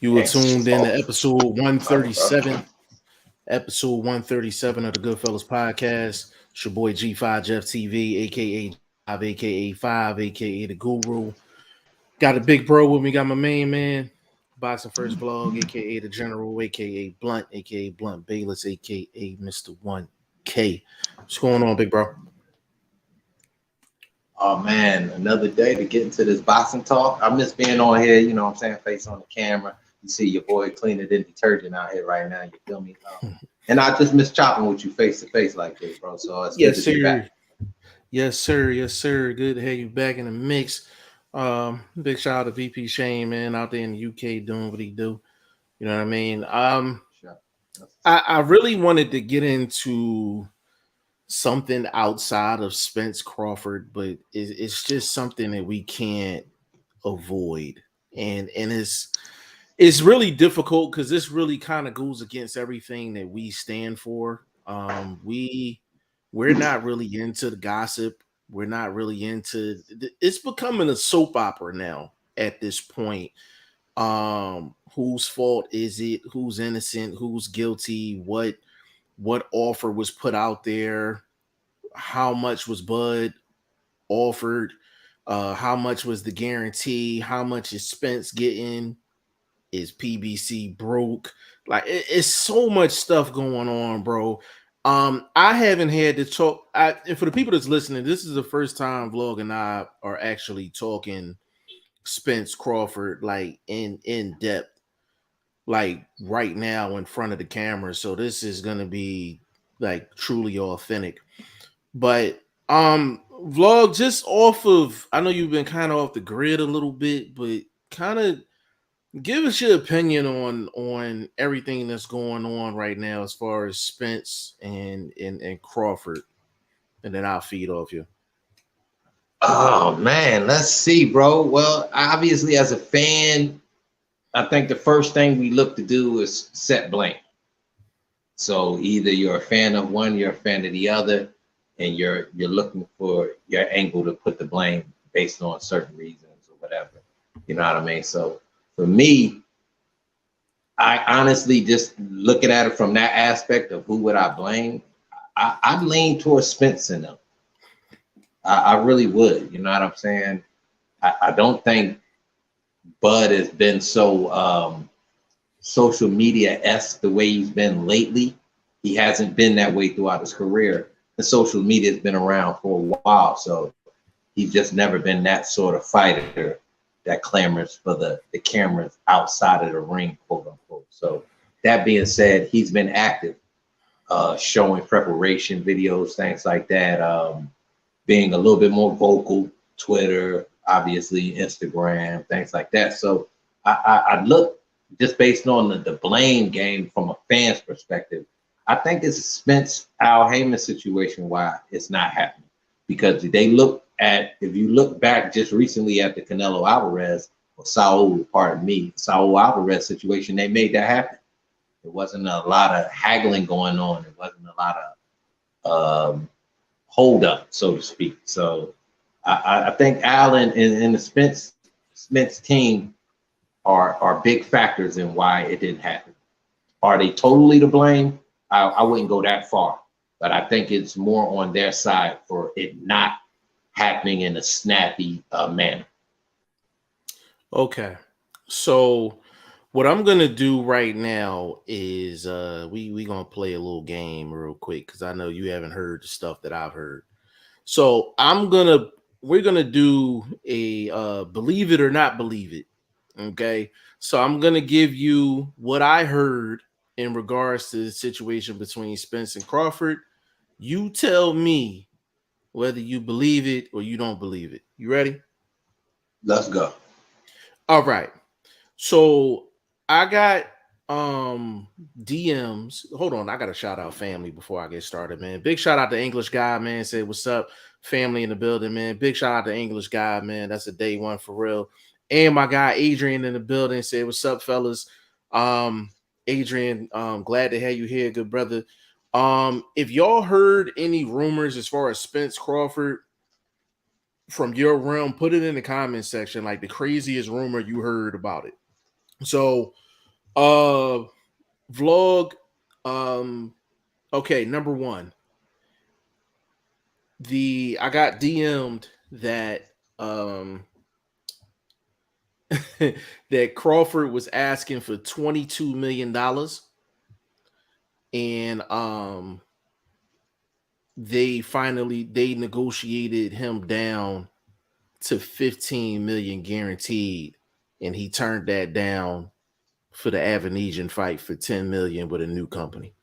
You were tuned in to episode Bro. 137. Episode 137 of the Goodfellas podcast. It's your boy G5 Jeff TV, aka G5, aka 5, aka the Guru. Got a big bro with me, got my main man, BoxingFirstVlog, aka the General, aka Blunt, aka Blunt Bayless, aka Mr. 1K. What's going on, big bro? Oh man, another day to get into this boxing talk. I miss being on here, you know what I'm saying, face on the camera. You see your boy cleaner than detergent out here right now, you feel me? And I just miss chopping with you face to face like this, bro. So it's good Yes, to be sir. back. Yes, sir. Yes, sir. Good to have you back in the mix. Big shout out to VP Shane, man, out there in the UK doing what he do. You know what I mean? Sure. I really wanted to get into something outside of Spence Crawford, but it's just something that we can't avoid. And it's really difficult because this really kind of goes against everything that we stand for. We're not really into the gossip. We're not really into it's becoming a soap opera now at this point. Whose fault is it? Who's innocent? Who's guilty? What offer was put out there? How much was Bud offered? How much was the guarantee? How much is Spence getting? Is PBC broke? Like it's so much stuff going on, bro. I haven't had to talk. And for the people that's listening, this is the first time Vlog and I are actually talking Spence Crawford like in depth, like right now in front of the camera. So this is gonna be like truly authentic. But Vlog, just off of, I know you've been kind of off the grid a little bit, but kind of give us your opinion on everything that's going on right now as far as Spence and Crawford, and then I'll feed off you. Oh man, let's see, bro. Well, obviously as a fan, I think the first thing we look to do is set blame. So either you're a fan of one, you're a fan of the other, and you're looking for your angle to put the blame based on certain reasons or whatever. You know what I mean? So for me, I honestly just looking at it from that aspect of who would I blame, I lean towards Spence and them. I really would. You know what I'm saying? I don't think Bud has been so social media-esque the way he's been lately. He hasn't been that way throughout his career. The social media has been around for a while, so he's just never been that sort of fighter that clamors for the cameras outside of the ring, quote unquote. So that being said, he's been active, showing preparation videos, things like that, being a little bit more vocal, Twitter, obviously Instagram, things like that. So I look just based on the blame game from a fan's perspective. I think it's a Spence Al Haymon situation why it's not happening, because they look at, if you look back just recently at the Canelo Alvarez or Saul Alvarez situation, they made that happen. There wasn't a lot of haggling going on. It wasn't a lot of hold up, so to speak. So I think Allen and the Spence team are big factors in why it didn't happen. Are they totally to blame? I wouldn't go that far, but I think it's more on their side for it not happening in a snappy manner. Okay, so what I'm gonna do right now is we gonna play a little game real quick because I know you haven't heard the stuff that I've heard. So we're gonna do a believe it or not believe it. Okay, so I'm gonna give you what I heard in regards to the situation between Spence and Crawford. You tell me whether you believe it or you don't believe it. You ready? Let's go. All right. So I got DMs. Hold on, I gotta shout out family before I get started, man. Big shout out to English guy, man. Said what's up, family in the building, man. Big shout out to English guy, man. That's a day one for real. And my guy Adrian in the building said, what's up, fellas? Adrian, glad to have you here, good brother. If y'all heard any rumors as far as Spence Crawford from your realm, put it in the comment section, like the craziest rumor you heard about it. So Vlog. Okay, number one. I got DM'd that that Crawford was asking for $22 million, and they negotiated him down to 15 million guaranteed, and he turned that down for the Avanesian fight for 10 million with a new company.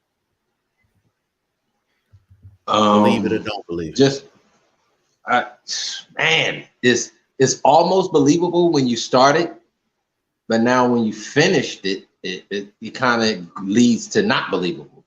Believe it or don't believe it. Just man, it's almost believable when you started, but now when you finished it kind of leads to not believable.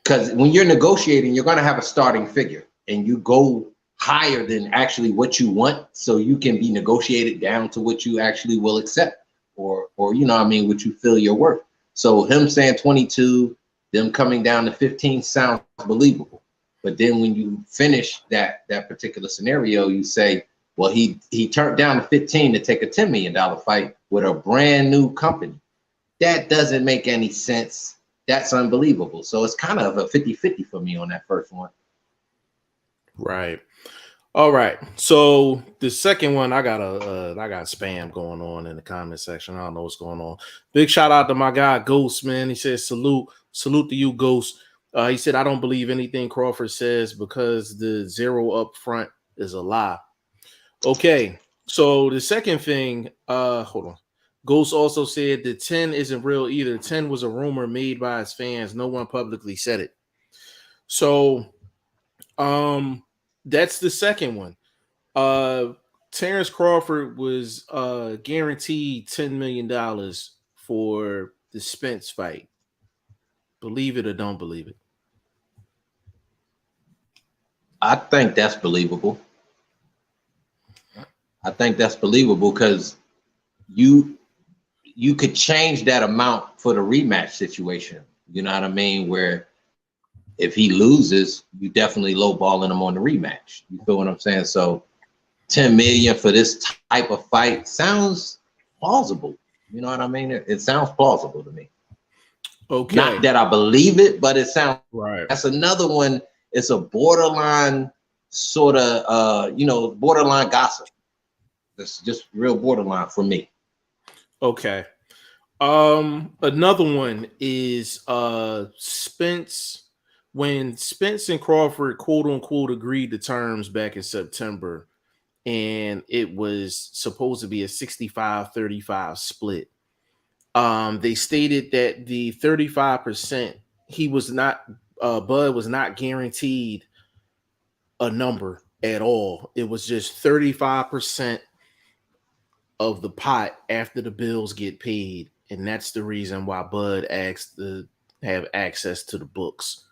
Because when you're negotiating, you're going to have a starting figure, and you go higher than actually what you want, so you can be negotiated down to what you actually will accept, or you know what I mean, what you feel you're worth. So him saying 22, them coming down to 15 sounds believable. But then when you finish that particular scenario, you say, well, he turned down to 15 to take a $10 million fight with a brand new company. That doesn't make any sense. That's unbelievable. So it's kind of a 50-50 for me on that first one. Right. All right. So the second one, I got spam going on in the comment section. I don't know what's going on. Big shout out to my guy Ghost, man. He says salute to you, Ghost. He said, I don't believe anything Crawford says because the zero up front is a lie. Okay. So the second thing, hold on. Ghost also said that 10 isn't real either. 10 was a rumor made by his fans. No one publicly said it. So that's the second one. Terrence Crawford was guaranteed $10 million for the Spence fight. Believe it or don't believe it? I think that's believable. I think that's believable because you could change that amount for the rematch situation. You know what I mean? Where if he loses, you definitely lowballing him on the rematch. You feel what I'm saying? So 10 million for this type of fight sounds plausible. You know what I mean? It sounds plausible to me. Okay. Not that I believe it, but it sounds right. That's another one. It's a borderline sort of, borderline gossip. It's just real borderline for me. Okay. Another one is Spence. When Spence and Crawford quote unquote agreed to terms back in September, and it was supposed to be a 65-35 split. They stated that the 35%, Bud was not guaranteed a number at all. It was just 35% of the pot after the bills get paid. And that's the reason why Bud asked to have access to the books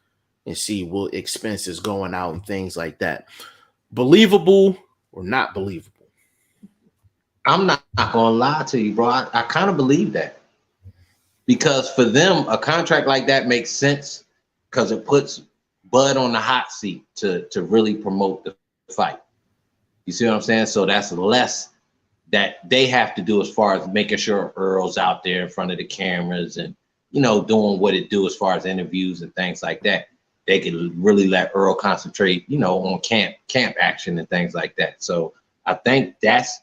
and see what expenses going out and things like that. Believable or not believable? I'm not gonna lie to you, bro. I kind of believe that, because for them, a contract like that makes sense because it puts Bud on the hot seat to really promote the fight. You see what I'm saying? So that's less that they have to do as far as making sure Earl's out there in front of the cameras and, doing what it do as far as interviews and things like that. They can really let Earl concentrate, on camp action and things like that. So I think that's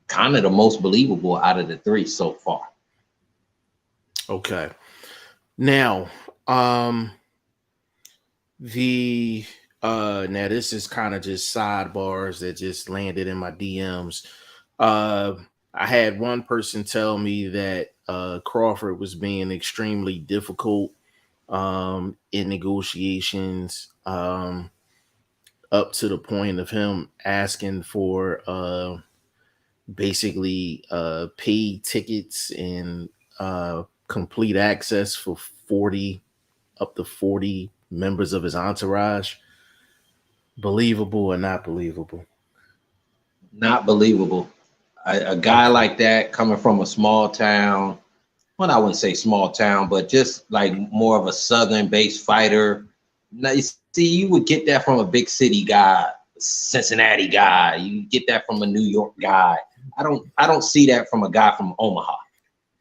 kind of the most believable out of the three so far. Okay. Now, now this is kind of just sidebars that just landed in my DMs. I had one person tell me that Crawford was being extremely difficult in negotiations, up to the point of him asking for basically paid tickets and complete access for up to 40 members of his entourage. Believable or not believable? Not believable. A guy like that coming from a small town, well, I wouldn't say small town, but just like more of a southern based fighter. Now, you see, you would get that from a big city guy, Cincinnati guy. You get that from a New York guy. I don't see that from a guy from Omaha.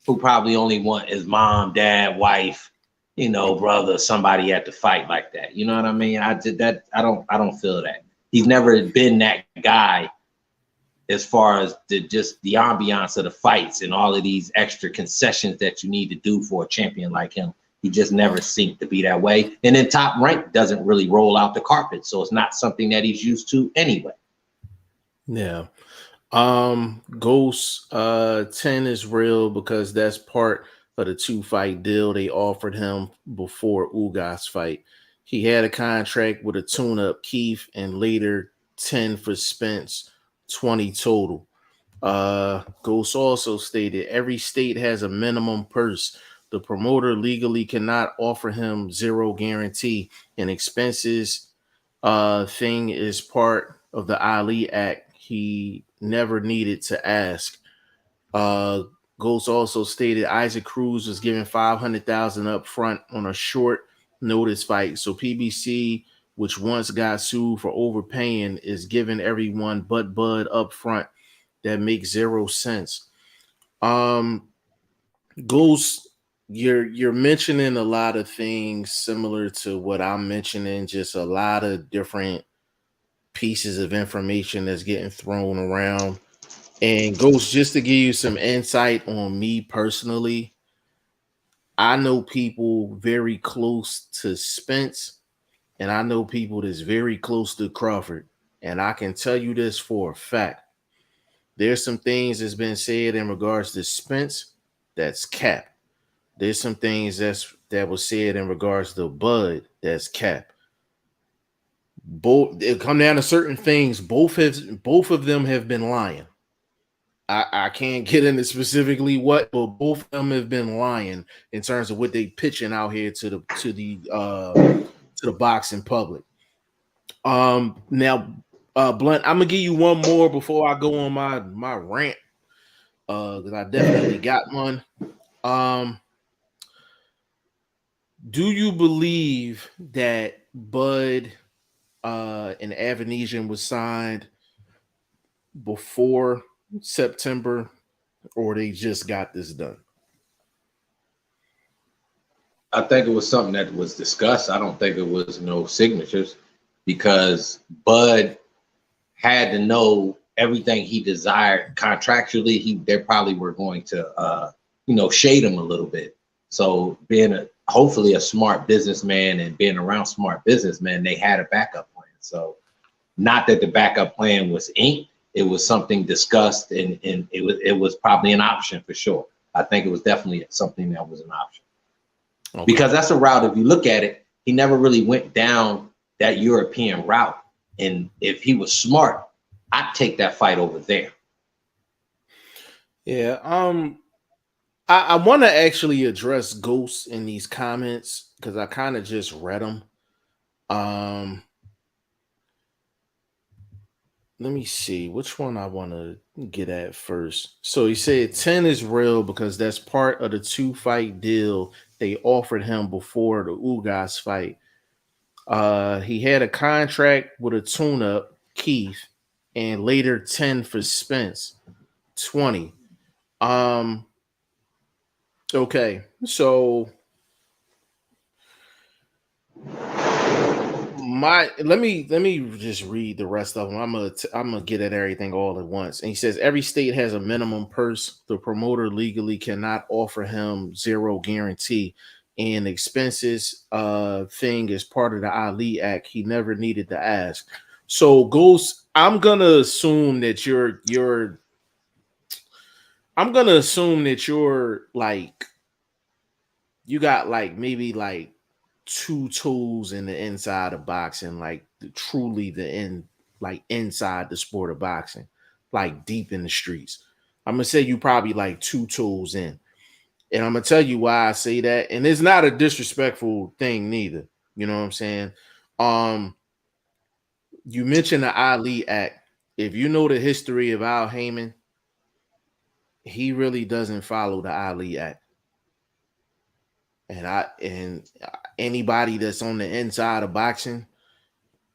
who probably only want his mom, dad, wife, brother, somebody at the fight like that. You know what I mean? I did that. I don't feel that. He's never been that guy as far as just the ambiance of the fights and all of these extra concessions that you need to do for a champion like him. He just never seemed to be that way. And then Top Rank doesn't really roll out the carpet, so it's not something that he's used to anyway. Yeah. Ghost 10 is real because that's part of the 2-fight deal they offered him before Ugas fight. He had a contract with a tune-up Keith and later 10 for Spence, 20 total. Ghost also stated every state has a minimum purse. The promoter legally cannot offer him zero guarantee, and expenses thing is part of the Ali Act. He never needed to ask. Uh, Ghost also stated Isaac Cruz was given $500,000 up front on a short notice fight. So PBC, which once got sued for overpaying, is giving everyone but Bud up front. That makes zero sense. Um, Ghost, you're mentioning a lot of things similar to what I'm mentioning, just a lot of different pieces of information that's getting thrown around. And Ghost, just to give you some insight on me personally, I know people very close to Spence, and I know people that's very close to Crawford. And I can tell you this for a fact. There's some things that's been said in regards to Spence that's cap. There's some things that was said in regards to Bud that's cap. Both it come down to certain things. Both of them have been lying. I can't get into specifically what, but both of them have been lying in terms of what they pitching out here to the boxing public. Now, Blunt, I'm gonna give you one more before I go on my rant. Because I definitely got one. Um, do you believe that Bud and Avanesian was signed before September, or they just got this done? I think it was something that was discussed. I don't think it was no signatures because Bud had to know everything he desired contractually. They probably were going to shade him a little bit. So being hopefully a smart businessman and being around smart businessmen, they had a backup plan. So not that the backup plan was inked, it was something discussed and it was probably an option for sure. I think it was definitely something that was an option. Okay. Because that's a route, if you look at it, he never really went down that European route. And if he was smart, I'd take that fight over there. Yeah. I want to actually address Ghost in these comments because I kind of just read them. Let me see which one I want to get at first. So he said 10 is real because that's part of the 2-fight deal they offered him before the Ugas fight. He had a contract with a tune-up, Keith, and later 10 for Spence, 20. Okay, so let me just read the rest of them. I'm gonna get at everything all at once. And he says every state has a minimum purse. The promoter legally cannot offer him zero guarantee, and expenses thing is part of the Ali Act. He never needed to ask. So Ghost, I'm gonna assume that you're like you got like maybe like 2 toes in the inside of boxing, like truly like inside the sport of boxing, like deep in the streets. I'm gonna say you probably like 2 toes in, and I'm gonna tell you why I say that. And it's not a disrespectful thing neither. You know what I'm saying? You mentioned the Ali Act. If you know the history of Al Haymon, he really doesn't follow the Ali Act. And anybody that's on the inside of boxing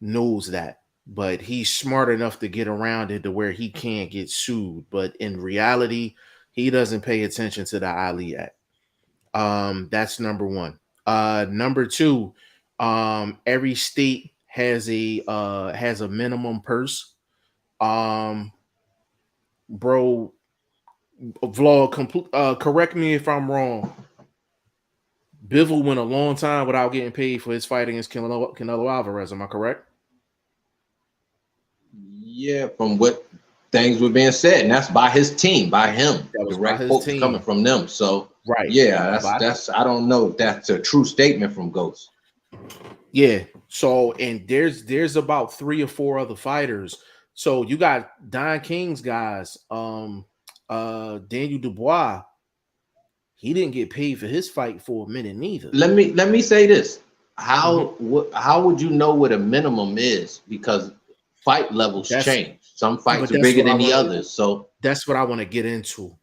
knows that, but he's smart enough to get around it to where he can't get sued. But in reality, He doesn't pay attention to the Ali Act. That's number one. Number two, every state has a minimum purse. Um, bro, correct me if I'm wrong. Bivol went a long time without getting paid for his fight against Canelo Alvarez. Am I correct? Yeah, from what things were being said, and that's by his team, by him. That was by Direct his quotes team. coming from them. So right. Yeah, that's I don't know if that's a true statement from Ghost. Yeah. So and there's about 3 or 4 other fighters. So you got Don King's guys, Daniel Dubois. He didn't get paid for his fight for a minute neither. Let me say this. How would you know what a minimum is? Because fight levels change. Some fights are bigger than the others. So that's what I want to get into.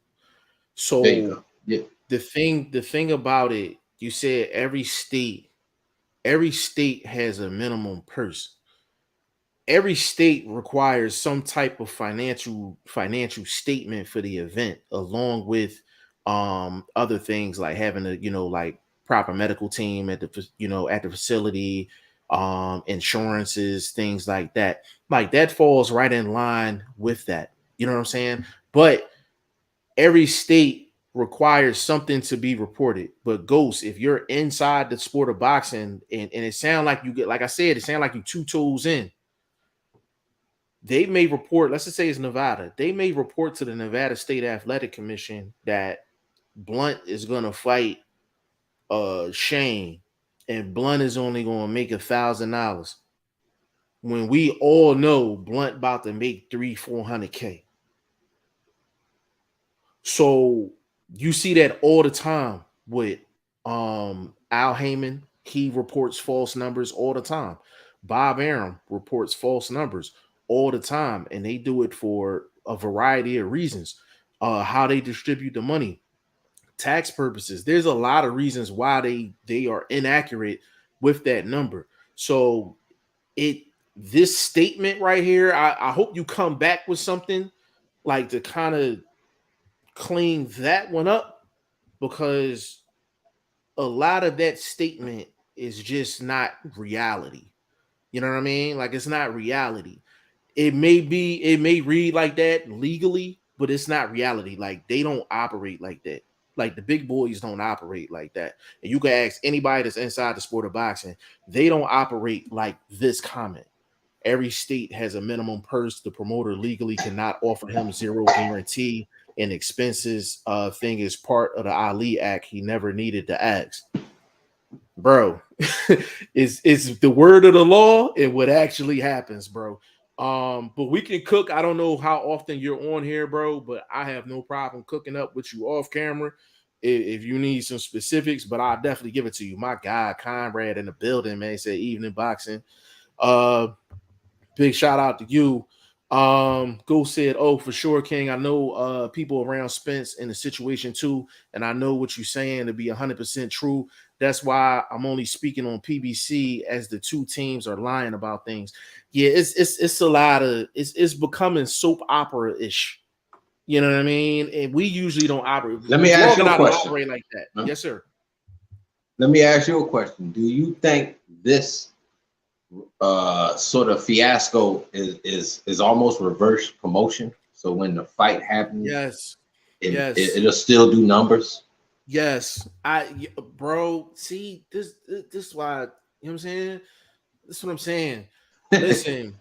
So there you go. Yeah. The thing about it, you said every state has a minimum purse. Every state requires some type of financial statement for the event, along with other things like having a like proper medical team at the facility, insurances, things like that. Like that falls right in line with that. You know what I'm saying? But every state requires something to be reported. But Ghost, if you're inside the sport of boxing and it sounds like you get, like I said, it sounds like you 2 toes in. They may report, let's just say it's Nevada. They may report to the Nevada State Athletic Commission that Blunt is gonna fight Shane, and Blunt is only gonna make $1,000. When we all know Blunt about to make 300-400K. So you see that all the time with Al Haymon. He reports false numbers all the time. Bob Arum reports false numbers all the time, and they do it for a variety of reasons. How they distribute the money, tax purposes. There's a lot of reasons why they are inaccurate with that number. So this statement right here, I hope you come back with something like to kind of clean that one up, because a lot of that statement is just not reality. You know what I mean? Like it's not reality. It may read like that legally, but it's not reality. Like they don't operate like that. Like the big boys don't operate like that. And you can ask anybody that's inside the sport of boxing, they don't operate like this comment. Every state has a minimum purse. The promoter legally cannot offer him zero guarantee, and expenses thing is part of the Ali Act. He never needed to ask. Bro, it's the word of the law and what actually happens, bro. But we can cook. I don't know how often you're on here, bro, but I have no problem cooking up with you off camera if you need some specifics, but I'll definitely give it to you. My guy, Conrad in the building, man, said evening boxing. Big shout out to you. Go said, oh, for sure, King. I know people around Spence in the situation too, and I know what you're saying to be 100% true. That's why I'm only speaking on PBC, as the 2 teams are lying about things. Yeah, it's a lot of it's becoming soap opera ish. You know what I mean? And we usually don't operate. Let me ask you a question. Operate like that. Huh? Yes, sir. Let me ask you a question. Do you think this sort of fiasco is almost reverse promotion? So when the fight happens, yes, it'll still do numbers. Yes, bro. See, this is why, you know what I'm saying. This is what I'm saying. Listen,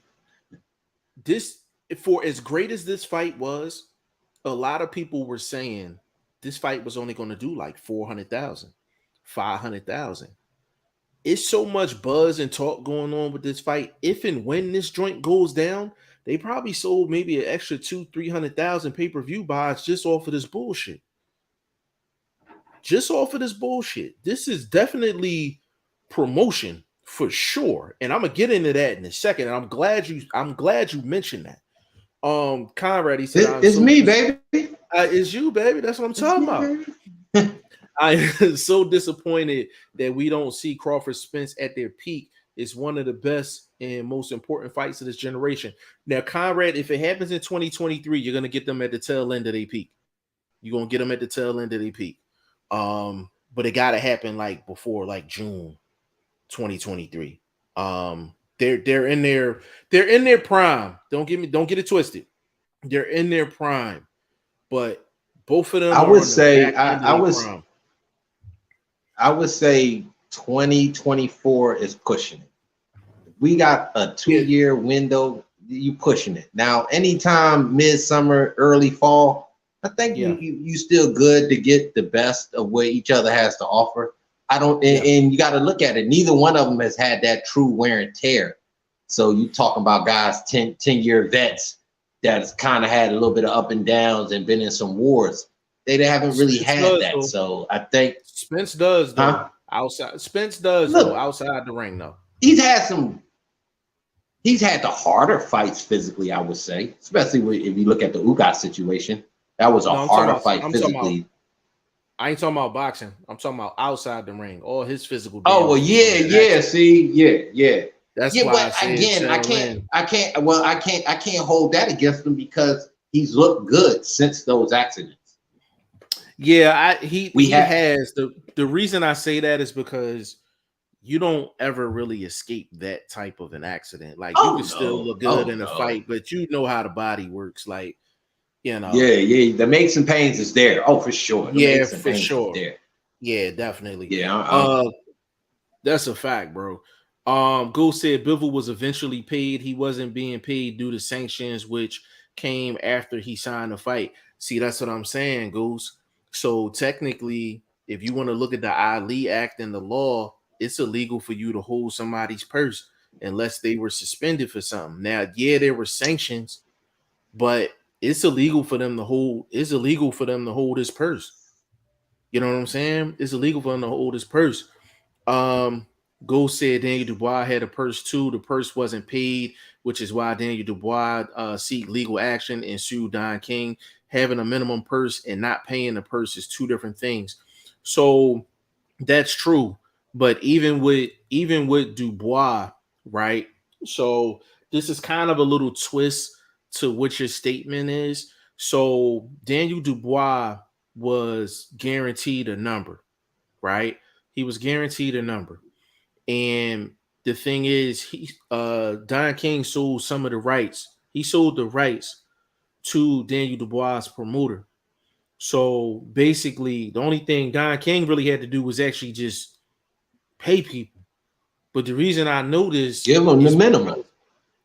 this, for as great as this fight was, a lot of people were saying this fight was only going to do like 400,000, 500,000. It's so much buzz and talk going on with this fight. If and when this joint goes down, they probably sold maybe an extra 200,000-300,000 pay-per-view buys just off of this bullshit. Just off of this bullshit. This is definitely promotion for sure. And I'm gonna get into that in a second. And I'm glad you mentioned that. Conrad, he said, it's me, baby. It's you, baby. That's what I'm talking about. I am so disappointed that we don't see Crawford Spence at their peak. It's one of the best and most important fights of this generation. Now, Conrad, if it happens in 2023, you're gonna get them at the tail end of their peak. You're gonna get them at the tail end of their peak. But it gotta happen like before like June 2023. They're in their prime. Don't get it twisted. They're in their prime, but both of them I are would on the say back end of their prime. I would say 2024 is pushing it. We got a 2-year window. You pushing it now. Anytime midsummer, early fall, I think you still good to get the best of what each other has to offer. I don't, and you got to look at it. Neither one of them has had that true wear and tear. So you talking about guys 10-year vets that's kind of had a little bit of up and downs and been in some wars. They haven't really had that. So I think Spence does though. Outside Spence does though outside the ring though. He's had the harder fights physically, I would say, especially if you look at the Ugas situation. That was a harder fight physically. I ain't talking about boxing. I'm talking about outside the ring. All his physical. Oh well, yeah. See, yeah. That's why. But again, I can't hold that against him because he's looked good since those accidents. Yeah, he has the reason I say that is because you don't ever really escape that type of an accident. Like you can still look good in a fight, but you know how the body works. Like, you know. Yeah. The makes and pains is there. Oh, for sure. For sure. Yeah, definitely. Yeah. That's a fact, bro. Goose said Bivol was eventually paid. He wasn't being paid due to sanctions, which came after he signed the fight. See, that's what I'm saying, Goose. So technically, if you want to look at the Ali Act and the law, it's illegal for you to hold somebody's purse unless they were suspended for something. Now, yeah, there were sanctions, but it's illegal for them to hold. It's illegal for them to hold his purse. You know what I'm saying? It's illegal for them to hold his purse. Ghost said Daniel Dubois had a purse too. The purse wasn't paid, which is why Daniel Dubois seek legal action and sue Don King. Having a minimum purse and not paying the purse is two different things. So that's true. But even with Dubois, right? So this is kind of a little twist to what your statement is. So Daniel Dubois was guaranteed a number, right? He was guaranteed a number. And the thing is, Don King sold some of the rights. He sold the rights to Daniel Dubois' promoter. So basically, the only thing Don King really had to do was actually just pay people. But the reason I noticed, give them the minimum.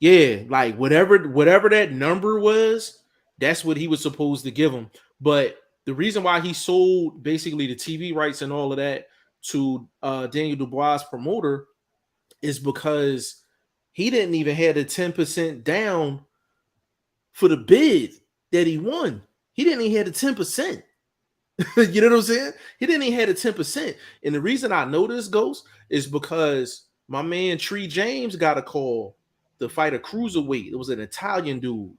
Yeah, like whatever that number was, that's what he was supposed to give them. But the reason why he sold basically the TV rights and all of that to Daniel Dubois' promoter is because he didn't even have the 10% down for the bid that he won. He didn't even have the 10%. You know what I'm saying? He didn't even have the 10%. And the reason I know this, Ghost, is because my man Tree James got a call to fight a cruiserweight. It was an Italian dude.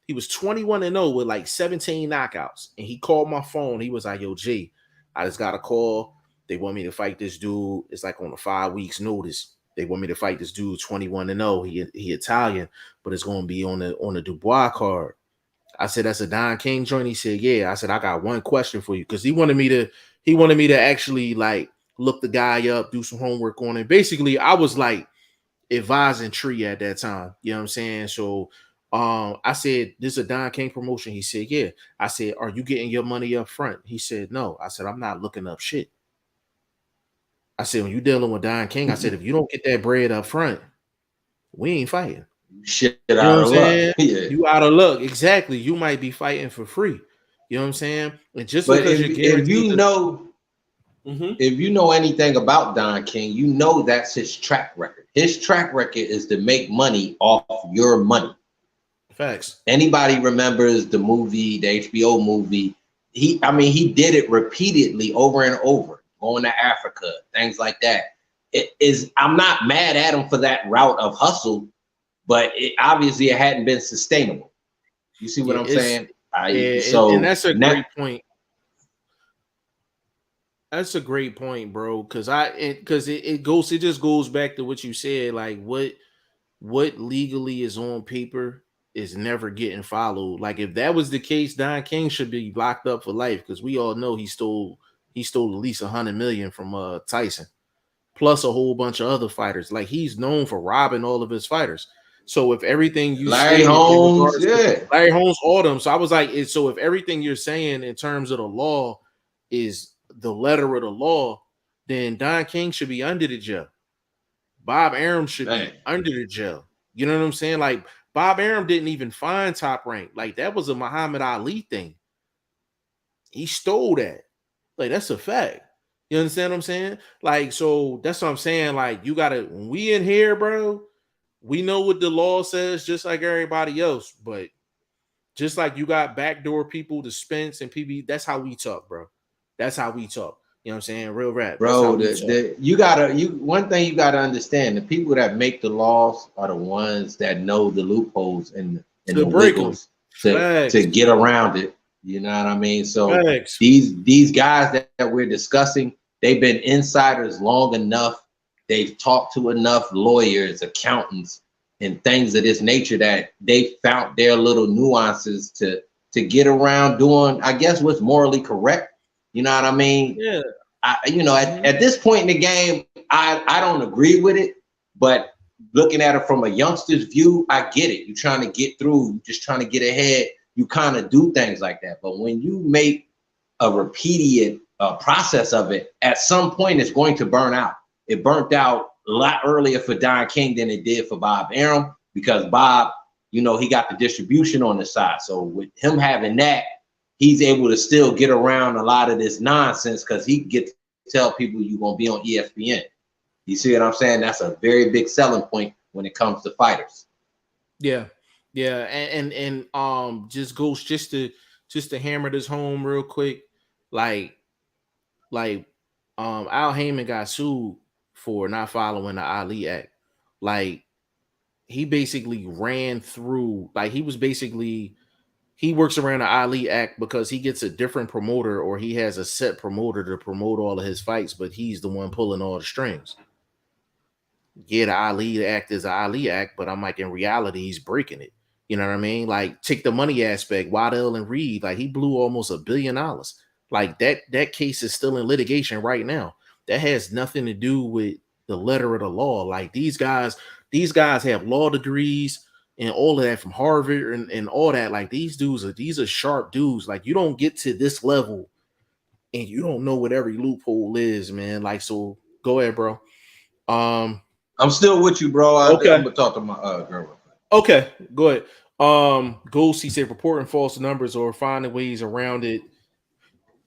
He was 21-0 with like 17 knockouts. And he called my phone. He was like, yo, G, I just got a call. They want me to fight this dude. It's like on a 5 weeks notice. They want me to fight this dude 21-0. He Italian, but it's going to be on the Dubois card. I said, that's a Don King joint. He said, yeah. I said, I got one question for you. Because he wanted me to actually like look the guy up, do some homework on it. Basically, I was like advising Tree at that time. You know what I'm saying? So I said, this is a Don King promotion. He said, yeah. I said, are you getting your money up front? He said, no. I said, I'm not looking up shit. I said, when you dealing with Don King, I said, if you don't get that bread up front, we ain't fighting. Shit, you know out of luck. Yeah. You out of luck. Exactly. You might be fighting for free. You know what I'm saying? And just because you're guaranteed, if you know anything about Don King, you know that's his track record. His track record is to make money off your money. Facts. Anybody remembers the movie, the HBO movie? He did it repeatedly over and over, going to Africa, things like that. I'm not mad at him for that route of hustle, but obviously it hadn't been sustainable. You see what I'm saying? And that's a great point. That's a great point, bro. Because it just goes back to what you said. Like what legally is on paper is never getting followed. Like if that was the case, Don King should be locked up for life because we all know he stole at least 100 million from Tyson, plus a whole bunch of other fighters. Like he's known for robbing all of his fighters. So if everything you Larry stated in Holmes, regards to yeah. Larry Holmes, all them, so I was like, so if everything you're saying in terms of the law is the letter of the law, then Don King should be under the jail. Bob Arum should Man. be under the jail. You know what I'm saying? Like Bob Arum didn't even find Top Rank. Like that was a Muhammad Ali thing. He stole that. Like that's a fact. You understand what I'm saying? Like, so that's what I'm saying. Like, you gotta, when we in here, bro, we know what the law says, just like everybody else. But just like you got backdoor people to Spence and PB, that's how we talk, bro. That's how we talk. You know what I'm saying? Real rap. That's how Bro, we talk. one thing you gotta understand, the people that make the laws are the ones that know the loopholes and To the break them. wiggles to Facts. get around it. You know what I mean? So Facts. these guys that we're discussing, they've been insiders long enough. They've talked to enough lawyers, accountants, and things of this nature that they found their little nuances to get around doing, I guess, what's morally correct. You know what I mean? Yeah. At this point in the game, I don't agree with it, but looking at it from a youngster's view, I get it. You're trying to get through, you're just trying to get ahead. You kind of do things like that. But when you make a repeated process of it, at some point it's going to burn out. It burnt out a lot earlier for Don King than it did for Bob Arum, because Bob, he got the distribution on the side. So with him having that, he's able to still get around a lot of this nonsense because he gets to tell people you're going to be on ESPN. You see what I'm saying? That's a very big selling point when it comes to fighters. Yeah. Yeah. And just goes just to hammer this home real quick. Like Al Haymon got sued for not following the Ali Act. Like he basically ran through, like he works around the Ali Act because he gets a different promoter or he has a set promoter to promote all of his fights, but he's the one pulling all the strings. Yeah, the Ali Act is an Ali Act, but I'm like, in reality, he's breaking it. You know what I mean? Like, take the money aspect. Waddell and Reed, like he blew almost $1 billion. Like that case is still in litigation right now. That has nothing to do with the letter of the law. Like these guys have law degrees and all of that from Harvard and all that. Like these are sharp dudes. Like you don't get to this level and you don't know what every loophole is, man. Like, so go ahead, bro. I'm still with you, bro. I'm Okay. gonna talk to my girl. Okay, go ahead. Goose, he said reporting false numbers or finding ways around it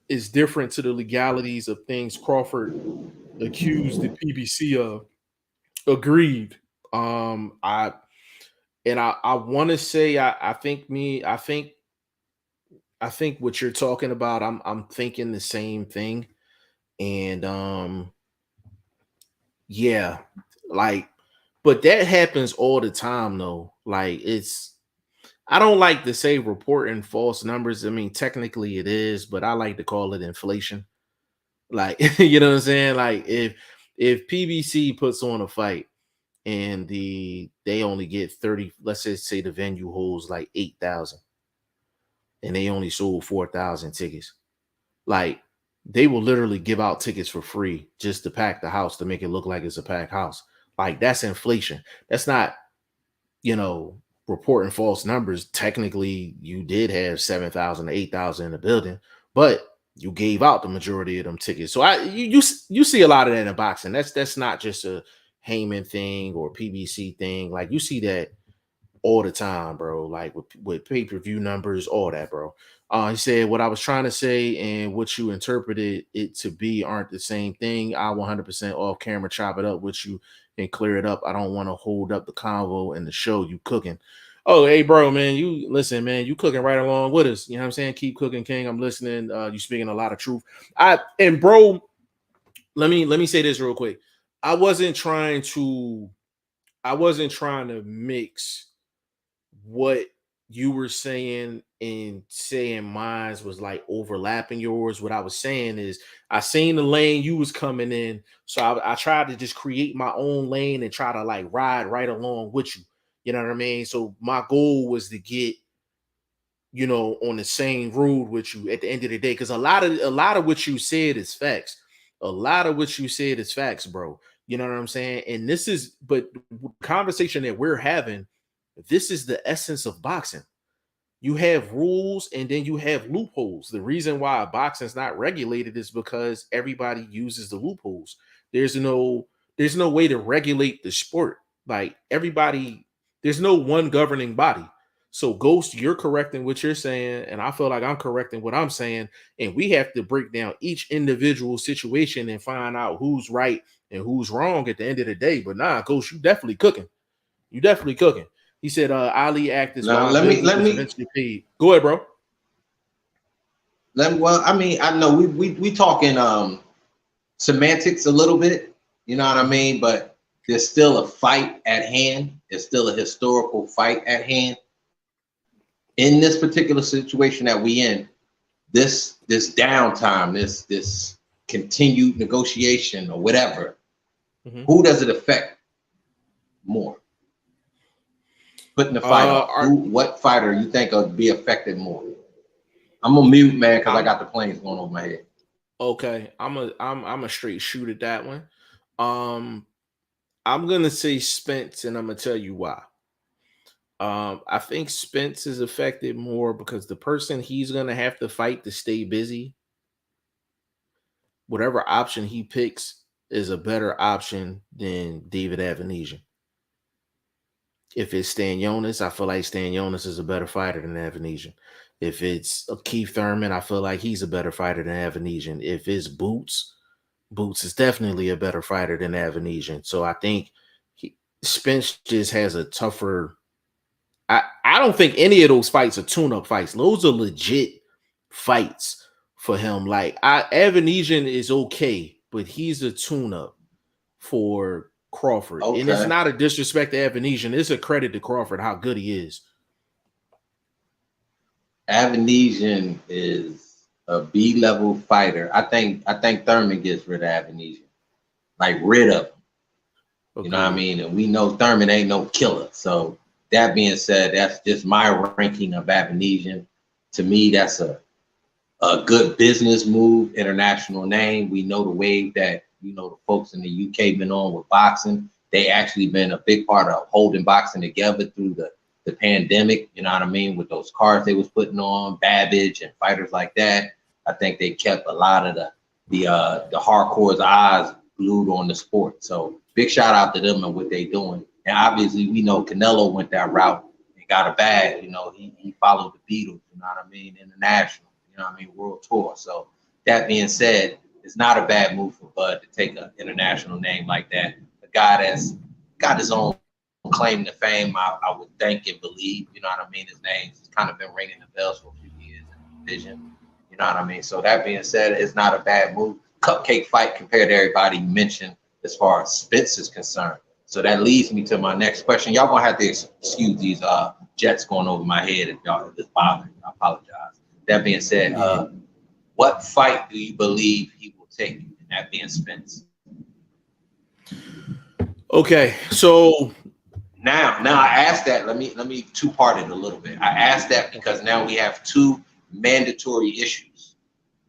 is different to the legalities of things Crawford accused the PBC of. Agreed. I want to say I think what you're talking about, I'm thinking the same thing. And yeah, like, but that happens all the time though. Like I don't like to say reporting false numbers. I mean, technically it is, but I like to call it inflation. Like, you know what I'm saying? Like if PBC puts on a fight and they only get 30, let's just say the venue holds like 8,000 and they only sold 4,000 tickets. Like they will literally give out tickets for free just to pack the house to make it look like it's a packed house. Like that's inflation. That's not, reporting false numbers. Technically, you did have 7,000 to 8,000 in the building, but you gave out the majority of them tickets. So you see a lot of that in boxing. That's not just a Haymon thing or PBC thing. Like you see that all the time, bro. Like with pay-per-view numbers, all that, bro. He said what I was trying to say and what you interpreted it to be aren't the same thing. I 100% off camera chop it up with you and clear it up. I don't want to hold up the convo and the show. You cooking. Oh, hey, bro, man. You listen, man. You cooking right along with us. You know what I'm saying? Keep cooking, King. I'm listening. You speaking a lot of truth. Bro, let me say this real quick. I wasn't trying to mix what you were saying and saying mine was like overlapping yours. What I was saying is I seen the lane you was coming in, so I tried to just create my own lane and try to like ride right along with you. You know what I mean? So my goal was to get, you know, on the same road with you at the end of the day. Because a lot of what you said is facts. A lot of what you said is facts, bro. You know what I'm saying? And this is, but the conversation that we're having, this is the essence of boxing. You have rules and then you have loopholes. The reason why boxing is not regulated is because everybody uses the loopholes. There's no there's no way to regulate the sport. Like everybody, there's no one governing body. So Ghost, you're correcting what you're saying, and I feel like I'm correcting what I'm saying, and we have to break down each individual situation and find out who's right and who's wrong at the end of the day. But nah, Ghost, you definitely cooking. You definitely cooking. He said, Ali Act is Now why Bivol was eventually paid. Go ahead, bro. well, I mean, I know we talking semantics a little bit, you know what I mean? But there's still a fight at hand. There's still a historical fight at hand. In this particular situation that we in, this downtime, this continued negotiation or whatever, who does it affect more? Putting the fight on. What fighter you think would be affected more? I'm gonna mute, man, because I got the planes going over my head. Okay, I'm a straight shoot at that one. I'm gonna say Spence, and I'm gonna tell you why. I think Spence is affected more because the person he's gonna have to fight to stay busy, whatever option he picks is a better option than David Avenesian. If it's Stanionis, I feel like Stanionis is a better fighter than Avenesian. If it's Keith Thurman, I feel like he's a better fighter than Avenesian. If it's Boots, Boots is definitely a better fighter than Avenesian. So I think Spence just has a tougher. I don't think any of those fights are tune-up fights. Those are legit fights for him. Like Avenesian is okay, but he's a tune-up for Crawford. Okay. And it's not a disrespect to Avenesian. It's a credit to Crawford how good he is. Avenesian is a B-level fighter. I think Thurman gets rid of Avenesian. Like rid of him. Okay. You know what I mean? And we know Thurman ain't no killer. So that being said, that's just my ranking of Avenesian. To me, that's a good business move, international name. We know the wave that, you know, the folks in the UK been on with boxing. They actually been a big part of holding boxing together through the pandemic, you know what I mean, with those cards they was putting on, Babbage and fighters like that. I think they kept a lot of the hardcore's eyes glued on the sport. So big shout out to them and what they doing. And obviously we know Canelo went that route and got a bag. You know, he followed the Beatles, you know what I mean, international, you know what I mean, world tour. So that being said, it's not a bad move for Bud to take an international name like that. A guy that's got his own claim to fame, I would think and believe, you know what I mean? His name's kind of been ringing the bells for a few years in the division, you know what I mean? So that being said, it's not a bad move. Cupcake fight compared to everybody you mentioned as far as Spence is concerned. So that leads me to my next question. Y'all gonna have to excuse these jets going over my head if y'all if it's bothering. I apologize. That being said, what fight do you believe he will take? And that being Spence. Okay, so now I asked that. Let me two-part it a little bit. I asked that because now we have two mandatory issues.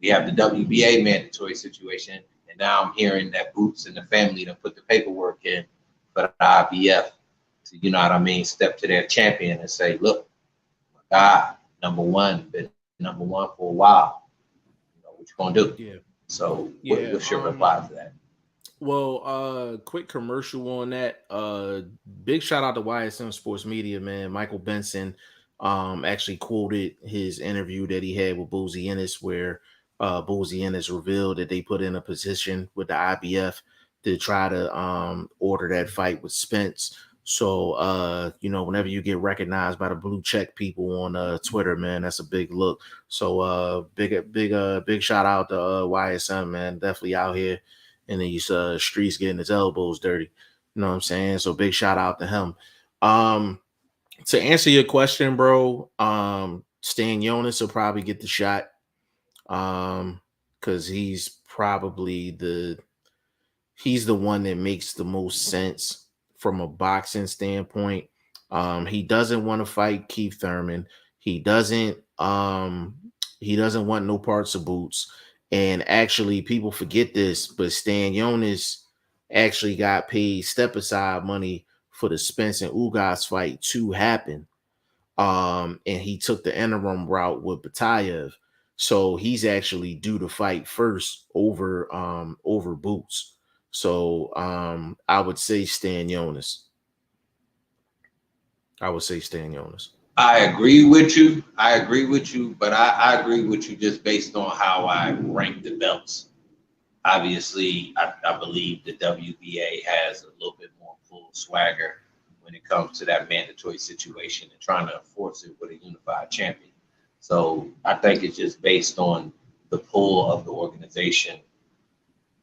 We have the WBA mandatory situation, and now I'm hearing that Boots and the family to put the paperwork in for the IBF to, you know what I mean, step to their champion and say, look, my God, number one, been number one for a while. You know, what you gonna do? Yeah. So what's your reply to that? Well, quick commercial on that. Big shout out to YSM Sports Media, man. Michael Benson actually quoted his interview that he had with Boozy Ennis, where Boozy Ennis revealed that they put in a position with the IBF to try to order that fight with Spence. So you know, whenever you get recognized by the blue check people on Twitter, man, that's a big look. So big shout out to YSM, man. Definitely out here in these streets getting his elbows dirty. You know what I'm saying? So big shout out to him. To answer your question, bro, Stan Jonas will probably get the shot. Because he's probably the one that makes the most sense from a boxing standpoint. He doesn't want to fight Keith Thurman. He doesn't want no parts of Boots. And actually, people forget this, but Stan Jonas actually got paid step aside money for the Spence and Ugas fight to happen. And he took the interim route with Batayev. So he's actually due to fight first over Boots. So I would say Stan Jonas. I would say Stan Jonas. I agree with you. But I agree with you just based on how I rank the belts. Obviously, I believe the WBA has a little bit more full swagger when it comes to that mandatory situation and trying to enforce it with a unified champion. So I think it's just based on the pull of the organization,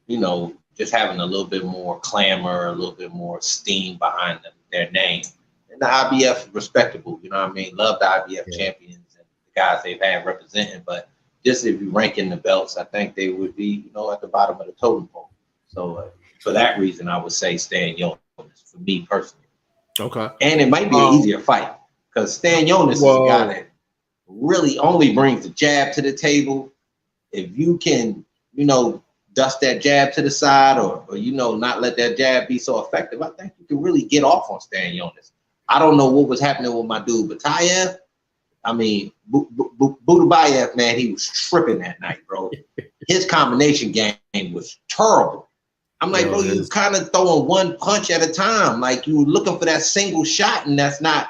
just having a little bit more clamor, a little bit more steam behind them, their name. And the IBF is respectable, you know what I mean? Love the IBF champions and the guys they've had representing, but just if you rank in the belts, I think they would be, at the bottom of the totem pole. So for that reason, I would say Stan Jonas for me personally. Okay. And it might be an easier fight because Stan Jonas is a guy that really only brings the jab to the table. If you can, dust that jab to the side or not let that jab be so effective, I think you can really get off on Stan Jonas. I don't know what was happening with my dude Batayev. I mean, Budabayev, man, he was tripping that night, bro. His combination game was terrible. I'm like, bro, you kind of throwing one punch at a time. Like you were looking for that single shot, and that's not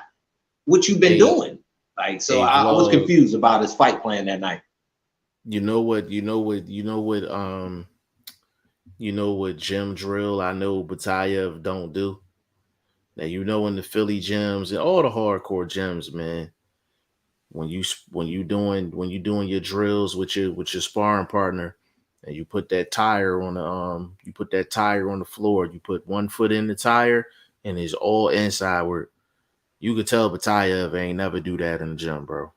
what you've been doing. Like, so I was confused about his fight plan that night. You know what gym drill I know Batayev don't do? Now in the Philly gyms and all the hardcore gyms, man. When you doing your drills with your sparring partner, and you put that tire on the floor, you put one foot in the tire, and it's all inside work. You could tell Batayev ain't never do that in the gym, bro.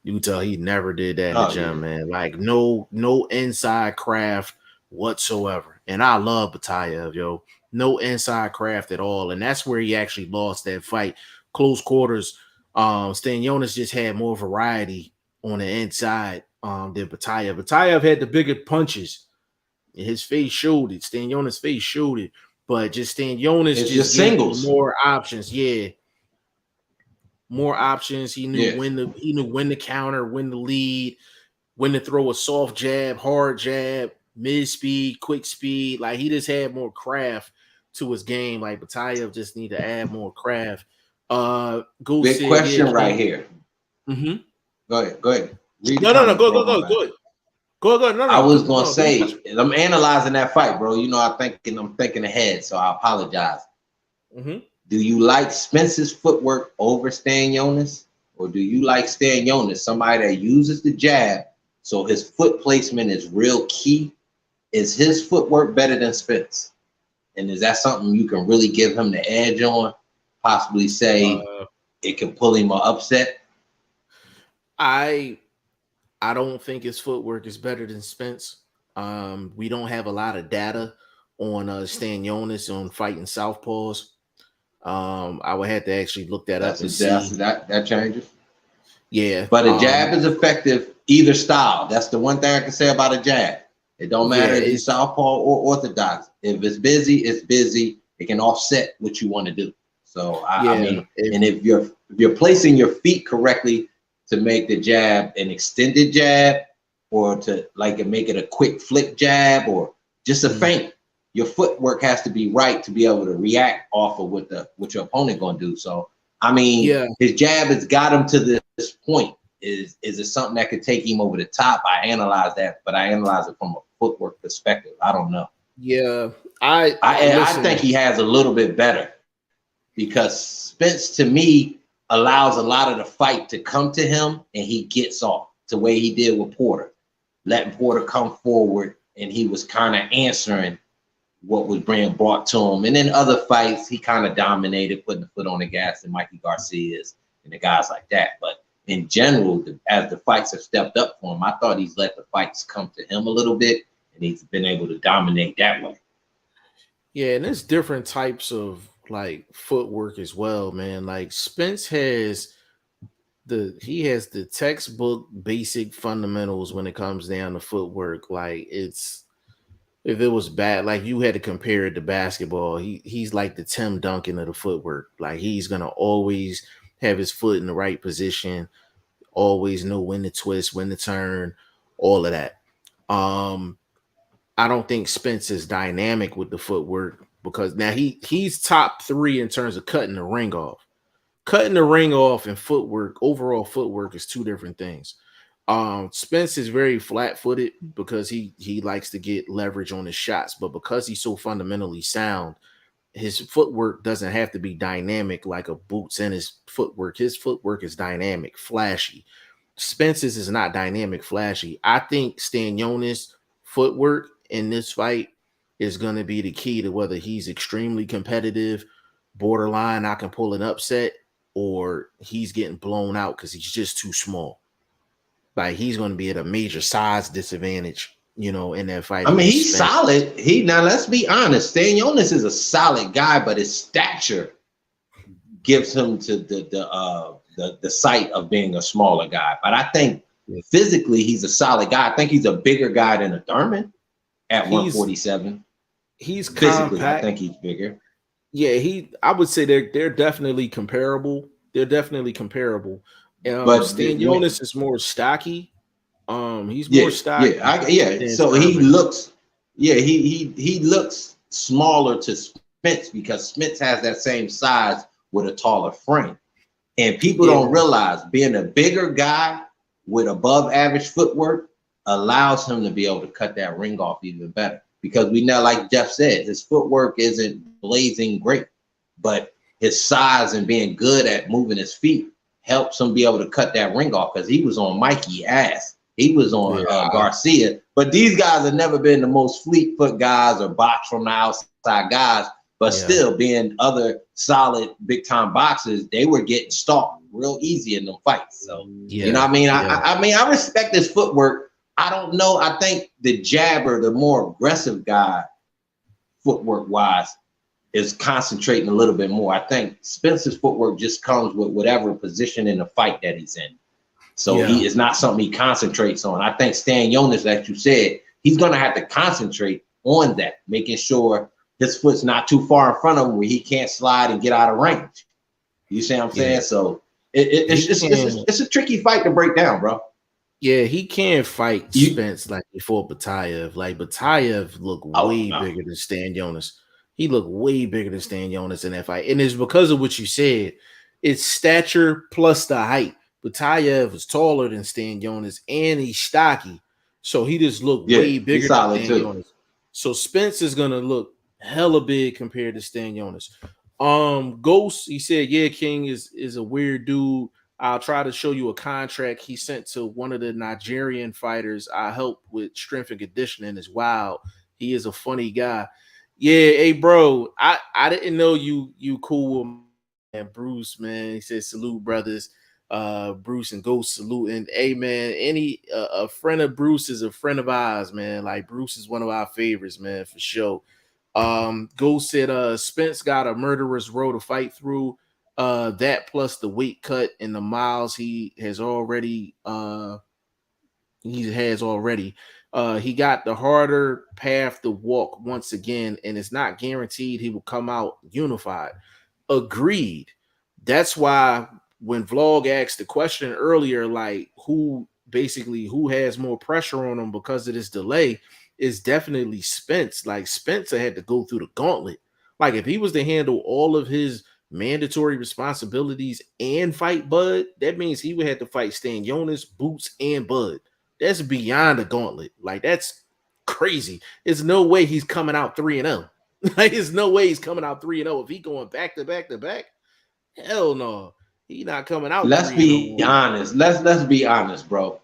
You can tell he never did that in the gym, man. Like no inside craft whatsoever. And I love Batayev, yo. No inside craft at all. And that's where he actually lost that fight. Close quarters. Stan Jonas just had more variety on the inside than Batayev. Batayev had the bigger punches. And his face showed it. Stan Jonas' face showed it. But just Stan Jonas just singles. More options. Yeah. More options. He knew when to counter, when to lead, when to throw a soft jab, hard jab, mid speed, quick speed. Like he just had more craft to his game. Like Batayev just need to add more craft. Big question right here. Mm-hmm. Go ahead. Go ahead. No, I was gonna say I'm analyzing that fight, bro. I'm thinking ahead, so I apologize. Mm-hmm. Do you like Spence's footwork over Stan Jonas? Or do you like Stan Jonas, somebody that uses the jab, so his foot placement is real key? Is his footwork better than Spence? And is that something you can really give him the edge on? Possibly say it can pull him an upset? I don't think his footwork is better than Spence. We don't have a lot of data on Stan Jonas on fighting southpaws. I would have to actually look that up and see. That changes. Yeah. But a jab is effective either style. That's the one thing I can say about a jab. It don't matter if it's southpaw or orthodox. If it's busy, it's busy. It can offset what you want to do. So I mean, if you're placing your feet correctly to make the jab an extended jab, or to make it a quick flick jab, or just a feint, your footwork has to be right to be able to react off of what your opponent gonna do. So I mean, his jab has got him to this point. Is it something that could take him over the top? I analyze that, but I analyze it from a footwork perspective. I don't know. Yeah, I think he has a little bit better, because Spence to me allows a lot of the fight to come to him, and he gets off the way he did with Porter, letting Porter come forward, and he was kind of answering what was being brought to him. And in other fights, he kind of dominated, putting the foot on the gas, and Mikey Garcia's and the guys like that. But in general, as the fights have stepped up for him, I thought he's let the fights come to him a little bit, and he's been able to dominate that way. Yeah, and there's different types of like footwork as well, man. Like Spence has the textbook basic fundamentals when it comes down to footwork. Like it's if it was bad, like you had to compare it to basketball, he's like the Tim Duncan of the footwork. Like he's gonna always have his foot in the right position, always know when to twist, when to turn, all of that. Um, I don't think Spence is dynamic with the footwork because now he's top three in terms of cutting the ring off. Cutting the ring off and footwork, overall footwork is two different things. Spence is very flat-footed because he likes to get leverage on his shots, but because he's so fundamentally sound, his footwork doesn't have to be dynamic like a boots and his footwork. His footwork is dynamic, flashy. Spence's is not dynamic, flashy. I think Stanionis' footwork in this fight is going to be the key to whether he's extremely competitive, borderline, I can pull an upset, or he's getting blown out because he's just too small. Like he's going to be at a major size disadvantage, in that fight. I mean, he's solid. Now let's be honest. Stanionis is a solid guy, but his stature gives him to the sight of being a smaller guy. But I think physically he's a solid guy. I think he's a bigger guy than a Thurman at 147. He's physically, compact. I think he's bigger. Yeah, I would say they're definitely comparable. They're definitely comparable. But Stanionis is more stocky. He's more stocky. So he looks, he looks smaller to Spence because Spence has that same size with a taller frame. And people don't realize being a bigger guy with above average footwork allows him to be able to cut that ring off even better. Because we know, like Jeff said, his footwork isn't blazing great, but his size and being good at moving his feet helps him be able to cut that ring off because he was on Mikey ass. He was on Garcia. But these guys have never been the most fleet foot guys or box from the outside guys. But still, being other solid big time boxers, they were getting stalked real easy in them fights. So you know what I mean? I mean, I respect his footwork. I don't know. I think the jabber, the more aggressive guy, footwork wise, is concentrating a little bit more. I think Spencer's footwork just comes with whatever position in the fight that he's in. So he is not something he concentrates on. I think Stanionis, like you said, he's going to have to concentrate on that, making sure his foot's not too far in front of him where he can't slide and get out of range. You see what I'm saying? So it's a tricky fight to break down, bro. Yeah, he can't fight Spence like before Batayev. Like Batayev looked way bigger than Stanionis. He looked way bigger than Stanionis in that fight. And it's because of what you said. It's stature plus the height. Batayev was taller than Stanionis and he's stocky. So he just looked way bigger than Stanionis. So Spence is going to look hella big compared to Stanionis. Ghost, he said, King is a weird dude. I'll try to show you a contract he sent to one of the Nigerian fighters I help with strength and conditioning. Is wild. He is a funny guy. Yeah, hey bro, I didn't know you cool with man, Bruce, man. He said salute brothers. Bruce and Ghost saluting. Hey man, a friend of Bruce is a friend of ours, man. Like Bruce is one of our favorites, man, for sure. Ghost said Spence got a murderer's row to fight through. That plus the weight cut and the miles he has already he got the harder path to walk once again, and it's not guaranteed he will come out unified. Agreed. That's why when Vlog asked the question earlier, like who has more pressure on him because of this delay, is definitely Spence. Like Spencer had to go through the gauntlet. Like if he was to handle all of his mandatory responsibilities and fight Bud, that means he would have to fight Stanionis, Boots, and Bud. That's beyond a gauntlet. Like that's crazy. There's no way he's coming out 3-0. Like there's no way he's coming out 3-0 if he going back to back to back. Hell no, he not coming out. Let's be honest. Let's be honest, bro.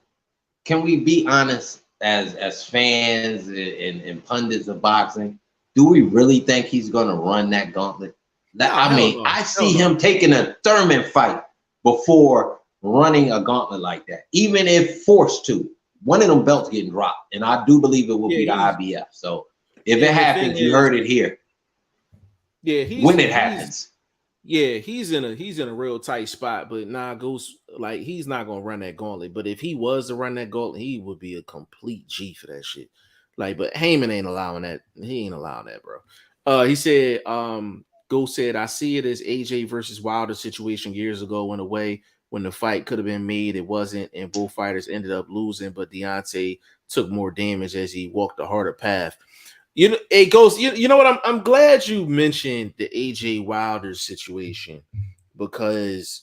Can we be honest as fans and pundits of boxing? Do we really think he's going to run that gauntlet? I see him taking a Thurman fight before running a gauntlet like that, even if forced to. One of them belts getting dropped, and I do believe it will be the IBF. So if it happens, you heard it here. Yeah, when it happens. Yeah, he's in a real tight spot, but nah, Ghost, like, he's not gonna run that gauntlet. But if he was to run that gauntlet, he would be a complete G for that shit. Like, but Haymon ain't allowing that. He ain't allowing that, bro. He said, Ghost said, I see it as AJ versus Wilder situation years ago in a way when the fight could have been made, it wasn't, and both fighters ended up losing, but Deontay took more damage as he walked a harder path. You know, it goes. You know what? I'm glad you mentioned the AJ Wilder situation, because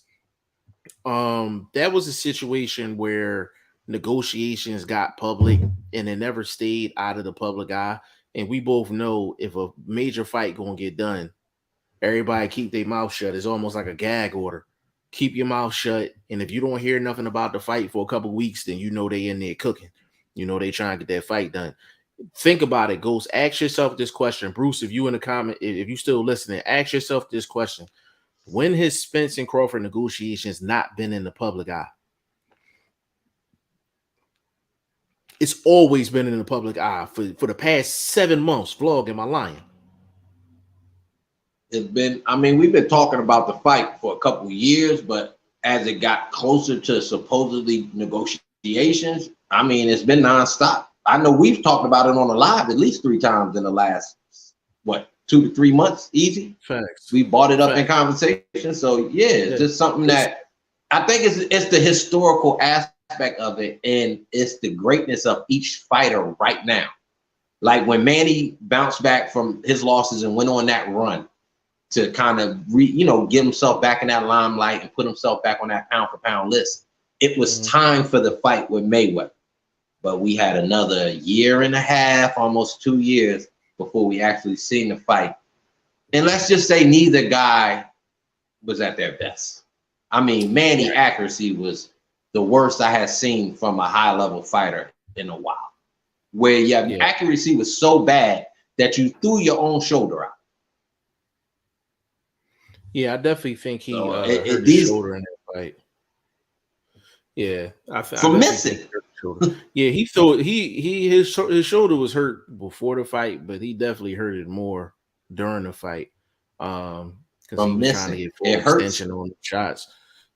that was a situation where negotiations got public and it never stayed out of the public eye. And we both know if a major fight gonna get done, everybody keep their mouth shut. It's almost like a gag order. Keep your mouth shut, and if you don't hear nothing about the fight for a couple of weeks, then you know they in there cooking. You know they trying to get that fight done. Think about it, Ghost. Ask yourself this question. Bruce, if you in the comment, if you still listening, ask yourself this question. When has Spence and Crawford negotiations not been in the public eye? It's always been in the public eye for the past 7 months. Vlog, am I lying? It's been, I mean, we've been talking about the fight for a couple of years, but as it got closer to supposedly negotiations, I mean, it's been nonstop. I know we've talked about it on the live at least 3 times in the last, what, 2 to 3 months, easy. Facts. We brought it up in conversation. So yeah, it's just something that I think it's the historical aspect of it, and it's the greatness of each fighter right now. Like when Manny bounced back from his losses and went on that run to kind of get himself back in that limelight and put himself back on that pound for pound list. It was time for the fight with Mayweather. But we had another 1.5 years, almost 2 years before we actually seen the fight. And let's just say neither guy was at their best. I mean, Manny accuracy was the worst I had seen from a high level fighter in a while, where accuracy was so bad that you threw your own shoulder out. Yeah, I definitely think he hurt his shoulder in that fight. Yeah, for missing. Yeah, he thought his shoulder was hurt before the fight, but he definitely hurt it more during the fight. Because he was trying to get full extension on the shots,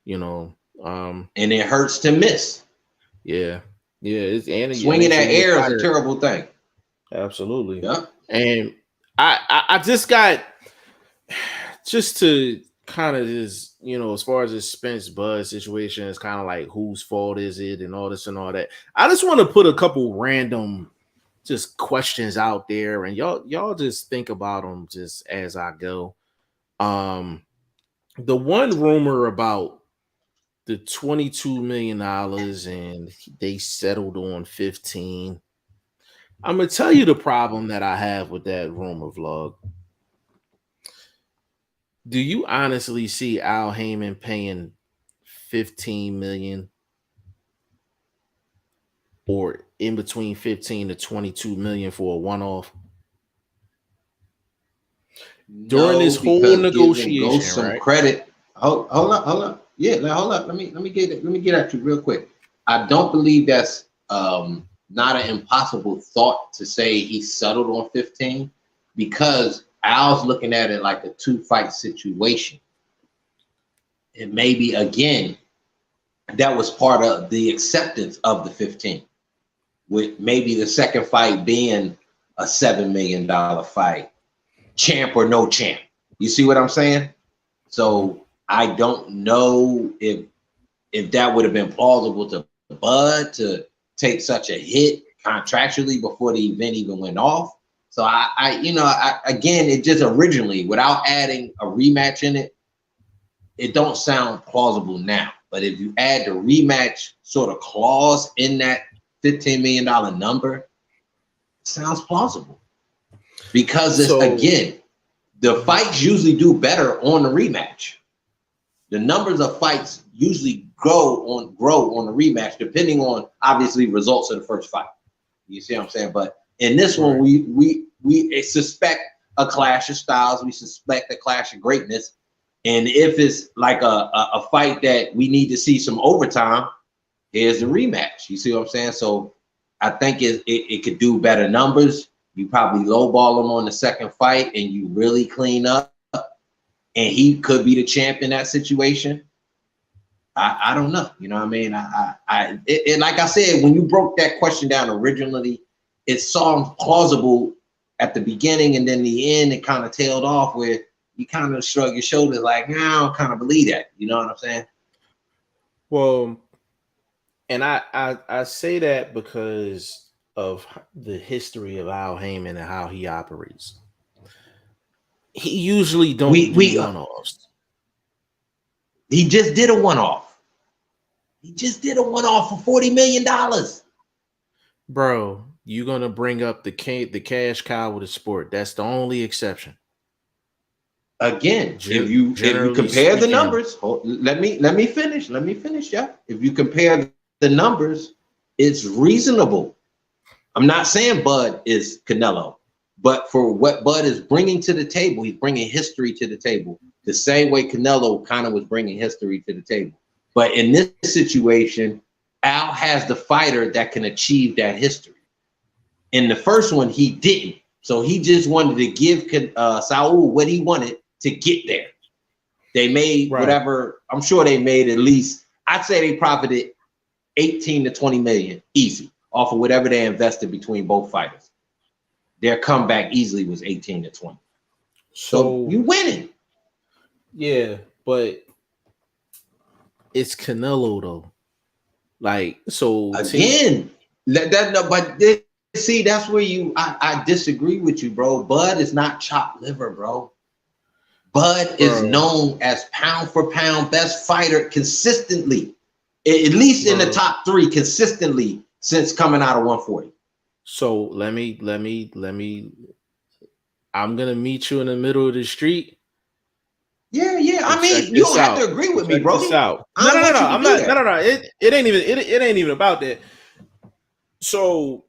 and it hurts to miss. Yeah. Swinging that air is a terrible thing. Absolutely. Yeah. And I just got to kind of this, as far as this Spence Buzz situation, it's kind of like whose fault is it and all this and all that. I just want to put a couple random just questions out there, and y'all just think about them just as I go. The one rumor about the $22 million and they settled on 15. I'm gonna tell you the problem that I have with that rumor, Vlog. Do you honestly see Al Haymon paying 15 million or in between 15 to 22 million for a one-off? During this whole negotiation, some right? Credit. Hold up. Yeah, hold up. Let me get at you real quick. I don't believe that's not an impossible thought to say he settled on 15, because Al's looking at it like a 2-fight situation. And maybe, again, that was part of the acceptance of the 15, with maybe the second fight being a $7 million fight, champ or no champ. You see what I'm saying? So I don't know if that would have been plausible to Bud to take such a hit contractually before the event even went off. So again, it just originally, without adding a rematch in it, it don't sound plausible now. But if you add the rematch sort of clause in that $15 million number, it sounds plausible. Because again, the fights usually do better on the rematch. The numbers of fights usually grow on the rematch, depending on obviously results of the first fight. You see what I'm saying? But in this one, we suspect a clash of styles. We suspect a clash of greatness. And if it's like a fight that we need to see some overtime, here's the rematch. You see what I'm saying? So I think it could do better numbers. You probably lowball them on the second fight and you really clean up. and he could be the champ in that situation. I don't know. You know what I mean? And like I said, when you broke that question down originally, it sounds plausible at the beginning, and then the end, it kind of tailed off where you kind of shrug your shoulders like, nah, I don't kind of believe that. You know what I'm saying? Well, and I say that because of the history of Al Haymon and how he operates. He usually don't do one-offs. He just did a one-off. He just did a one-off for $40 million. Bro, you're gonna bring up the cash cow with the sport. That's the only exception. Again, if you compare the numbers, let me finish. Yeah. If you compare the numbers, it's reasonable. I'm not saying Bud is Canelo, but for what Bud is bringing to the table, he's bringing history to the table. The same way Canelo kind of was bringing history to the table. But in this situation, Al has the fighter that can achieve that history. In the first one, he didn't. So he just wanted to give Saul what he wanted to get there. They made whatever, I'm sure they made at least, I'd say they profited 18 to 20 million easy off of whatever they invested between both fighters. Their comeback easily was 18 to 20. So you winning. Yeah, but it's Canelo though. Like, so again, see, that's where I disagree with you, bro. Bud is not chopped liver, bro. Bud is known as pound for pound best fighter consistently, at least in the top 3 consistently since coming out of 140. So let me. I'm gonna meet you in the middle of the street. Yeah. I mean, you don't have to agree with me, bro. No. I'm not. No. It ain't even. It ain't even about that. So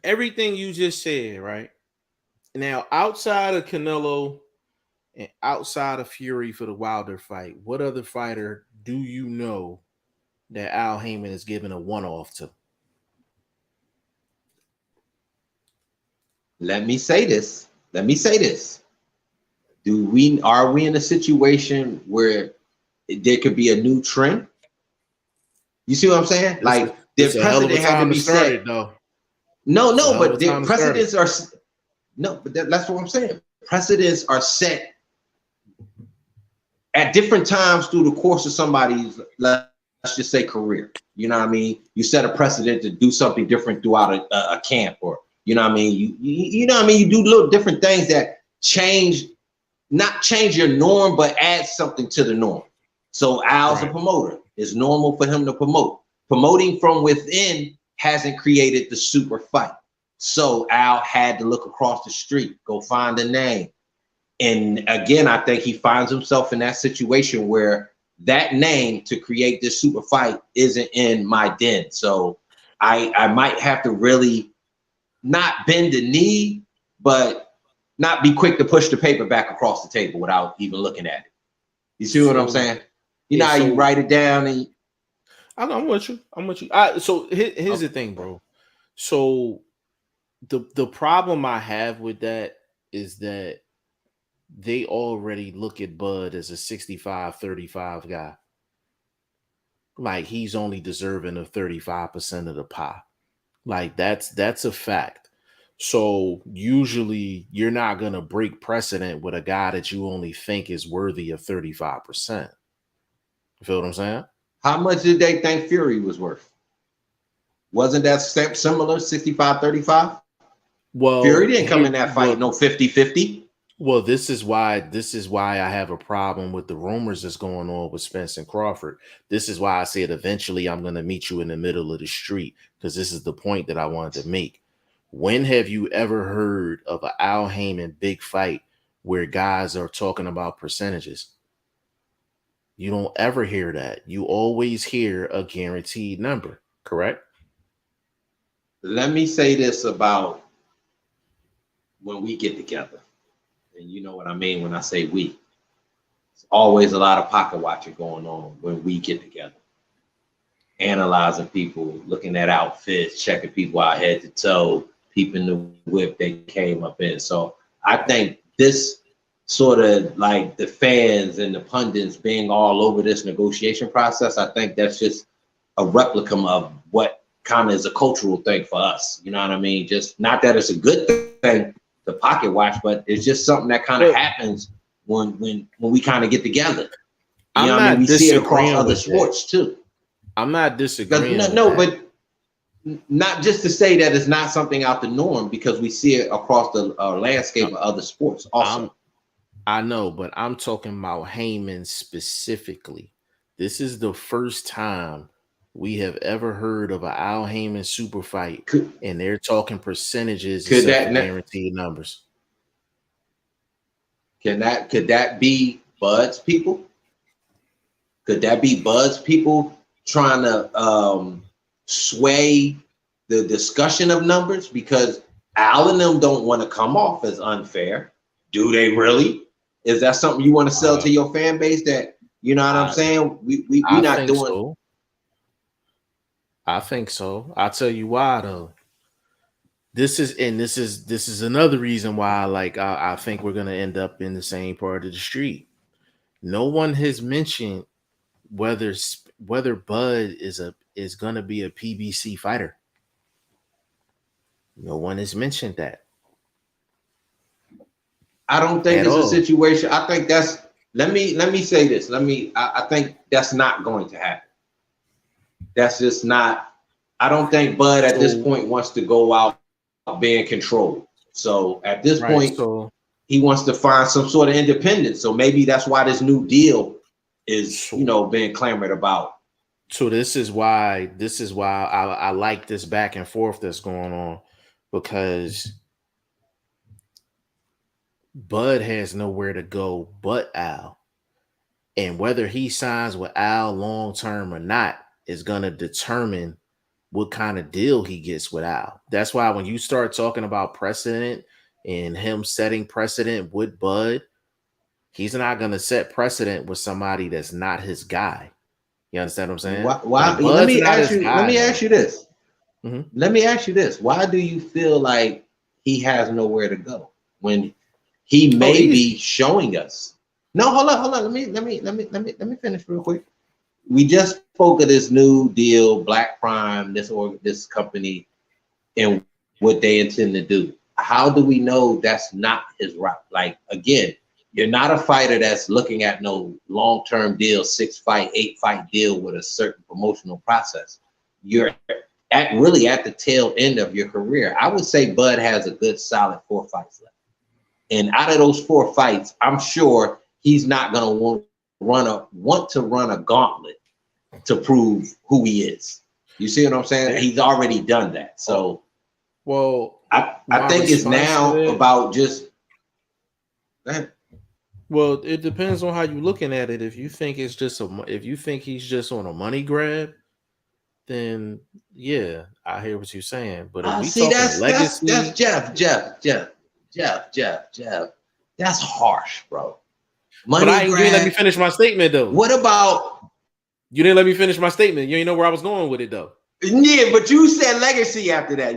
everything you just said, right? Now, outside of Canelo and outside of Fury for the Wilder fight, what other fighter do you know that Al Haymon is giving a one-off to? Let me say this. Are we in a situation where there could be a new trend? You see what I'm saying? Like the precedent had to be set. No, but the precedents are that's what I'm saying. Precedents are set at different times through the course of somebody's, let's just say, career. You know what I mean? You set a precedent to do something different throughout a camp, or you know what I mean? You know what I mean? You do little different things that not change your norm, but add something to the norm. So Al's a promoter. It's normal for him to promote. Promoting from within hasn't created the super fight. So Al had to look across the street, go find a name. And again, I think he finds himself in that situation where that name to create this super fight isn't in my den. So I might have to really not bend the knee, but not be quick to push the paper back across the table without even looking at it. You see what I'm saying? You know how you write it down and I'm with you. So here's the thing, bro. So the problem I have with that is that they already look at Bud as a 65-35 guy. Like he's only deserving of 35% of the pie. Like that's a fact. So usually you're not going to break precedent with a guy that you only think is worthy of 35%. You feel what I'm saying? How much did they think Fury was worth? Wasn't that similar, 65-35? Well, Fury didn't come in that fight no 50-50. Well, this is why I have a problem with the rumors that's going on with Spence and Crawford. This is why I said eventually I'm going to meet you in the middle of the street, because this is the point that I wanted to make. When have you ever heard of an Al Haymon big fight where guys are talking about percentages? You don't ever hear that. You always hear a guaranteed number, correct? Let me say this about when we get together. And you know what I mean when I say we. There's always a lot of pocket watching going on when we get together. Analyzing people, looking at outfits, checking people out head to toe, peeping the whip they came up in. So I think this sort of like the fans and the pundits being all over this negotiation process, I think that's just a replica of what kind of is a cultural thing for us. You know what I mean? Just not that it's a good thing to pocket watch, but it's just something that kind of happens when we kind of get together. You know what I mean? We see it across other sports too. I'm not disagreeing. But not just to say that it's not something out the norm, because we see it across the landscape of other sports also. I know, but I'm talking about Haymon specifically. This is the first time we have ever heard of an Al Haymon super fight, and they're talking percentages instead of guaranteed numbers. Could that be Bud's people? Could that be Bud's people trying to sway the discussion of numbers? Because Al and them don't want to come off as unfair. Do they really? Is that something you want to sell to your fan base? That, you know what I'm saying? We not doing. So. I think so. I'll tell you why though. This is another reason why, like, I think we're gonna end up in the same part of the street. No one has mentioned whether Bud is gonna be a PBC fighter. No one has mentioned that. I don't think it's a situation. I think that's. Let me say this. I think that's not going to happen. That's just not. I don't think Bud at this point wants to go out being controlled. So at this point, he wants to find some sort of independence. So maybe that's why this new deal is, being clamored about. So this is why I like this back and forth that's going on, because Bud has nowhere to go but Al. And whether he signs with Al long term or not is going to determine what kind of deal he gets with Al. That's why when you start talking about precedent and him setting precedent with Bud, he's not going to set precedent with somebody that's not his guy. You understand what I'm saying? Why? Let me ask you this. Mm-hmm. Let me ask you this. Why do you feel like he has nowhere to go when he may be showing us? No, hold on. Let me finish real quick. We just spoke of this new deal, Black Prime, this company, and what they intend to do. How do we know that's not his route? Like, again, you're not a fighter that's looking at no long-term deal, 6-fight, 8-fight deal with a certain promotional process. You're really at the tail end of your career. I would say Bud has a good solid 4 fights left. And out of those 4 fights, I'm sure he's not going to want to run a gauntlet to prove who he is. You see what I'm saying? He's already done that. So, I think it's now about just. Well, it depends on how you're looking at it. If you think it's just if you think he's just on a money grab, then yeah, I hear what you're saying. But if we see, talking legacy, that's Jeff. That's harsh, bro. Money but you didn't let me finish my statement though. What about you didn't let me finish my statement? You didn't know where I was going with it though. Yeah, but you said legacy after that.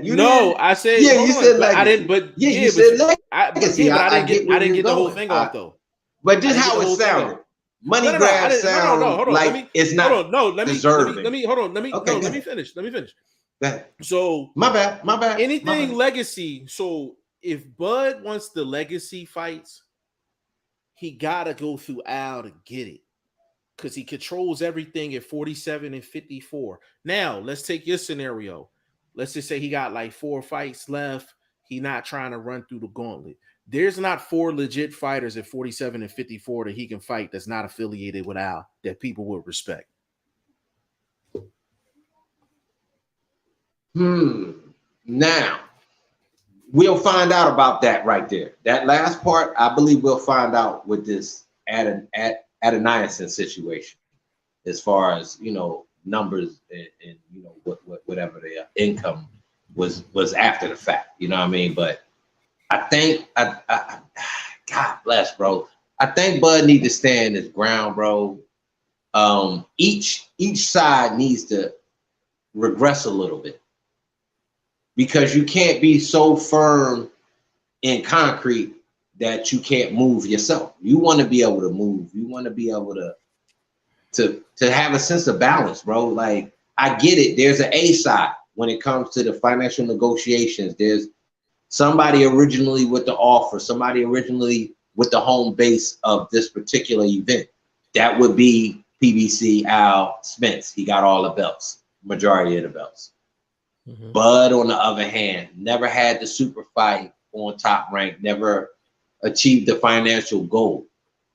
I said you said legacy. I didn't. But you said legacy. I didn't get the whole thing off though. But just how it sounded. Money grab sound like it's not deserving. Let me finish. So my bad. Anything legacy. So if Bud wants the legacy fights, he gotta go through Al to get it, because he controls everything at 47 and 54. Now let's take your scenario. Let's just say he got like 4 fights left. He not trying to run through the gauntlet. There's not 4 legit fighters at 47 and 54 that he can fight that's not affiliated with Al that people would respect. Now, we'll find out about that right there. That last part, I believe we'll find out with this Adoniason situation, as far as numbers and whatever their income was after the fact. You know what I mean? But I think God bless, bro. I think Bud needs to stand his ground, bro. Each side needs to regress a little bit, because you can't be so firm in concrete that you can't move yourself. You want to be able to move. You want to be able to have a sense of balance, bro. Like, I get it. There's an A side when it comes to the financial negotiations. There's somebody originally with the offer, somebody originally with the home base of this particular event. That would be PBC Al Spence. He got all the belts, majority of the belts. Mm-hmm. Bud, on the other hand, never had the super fight on Top Rank, never achieved the financial goal.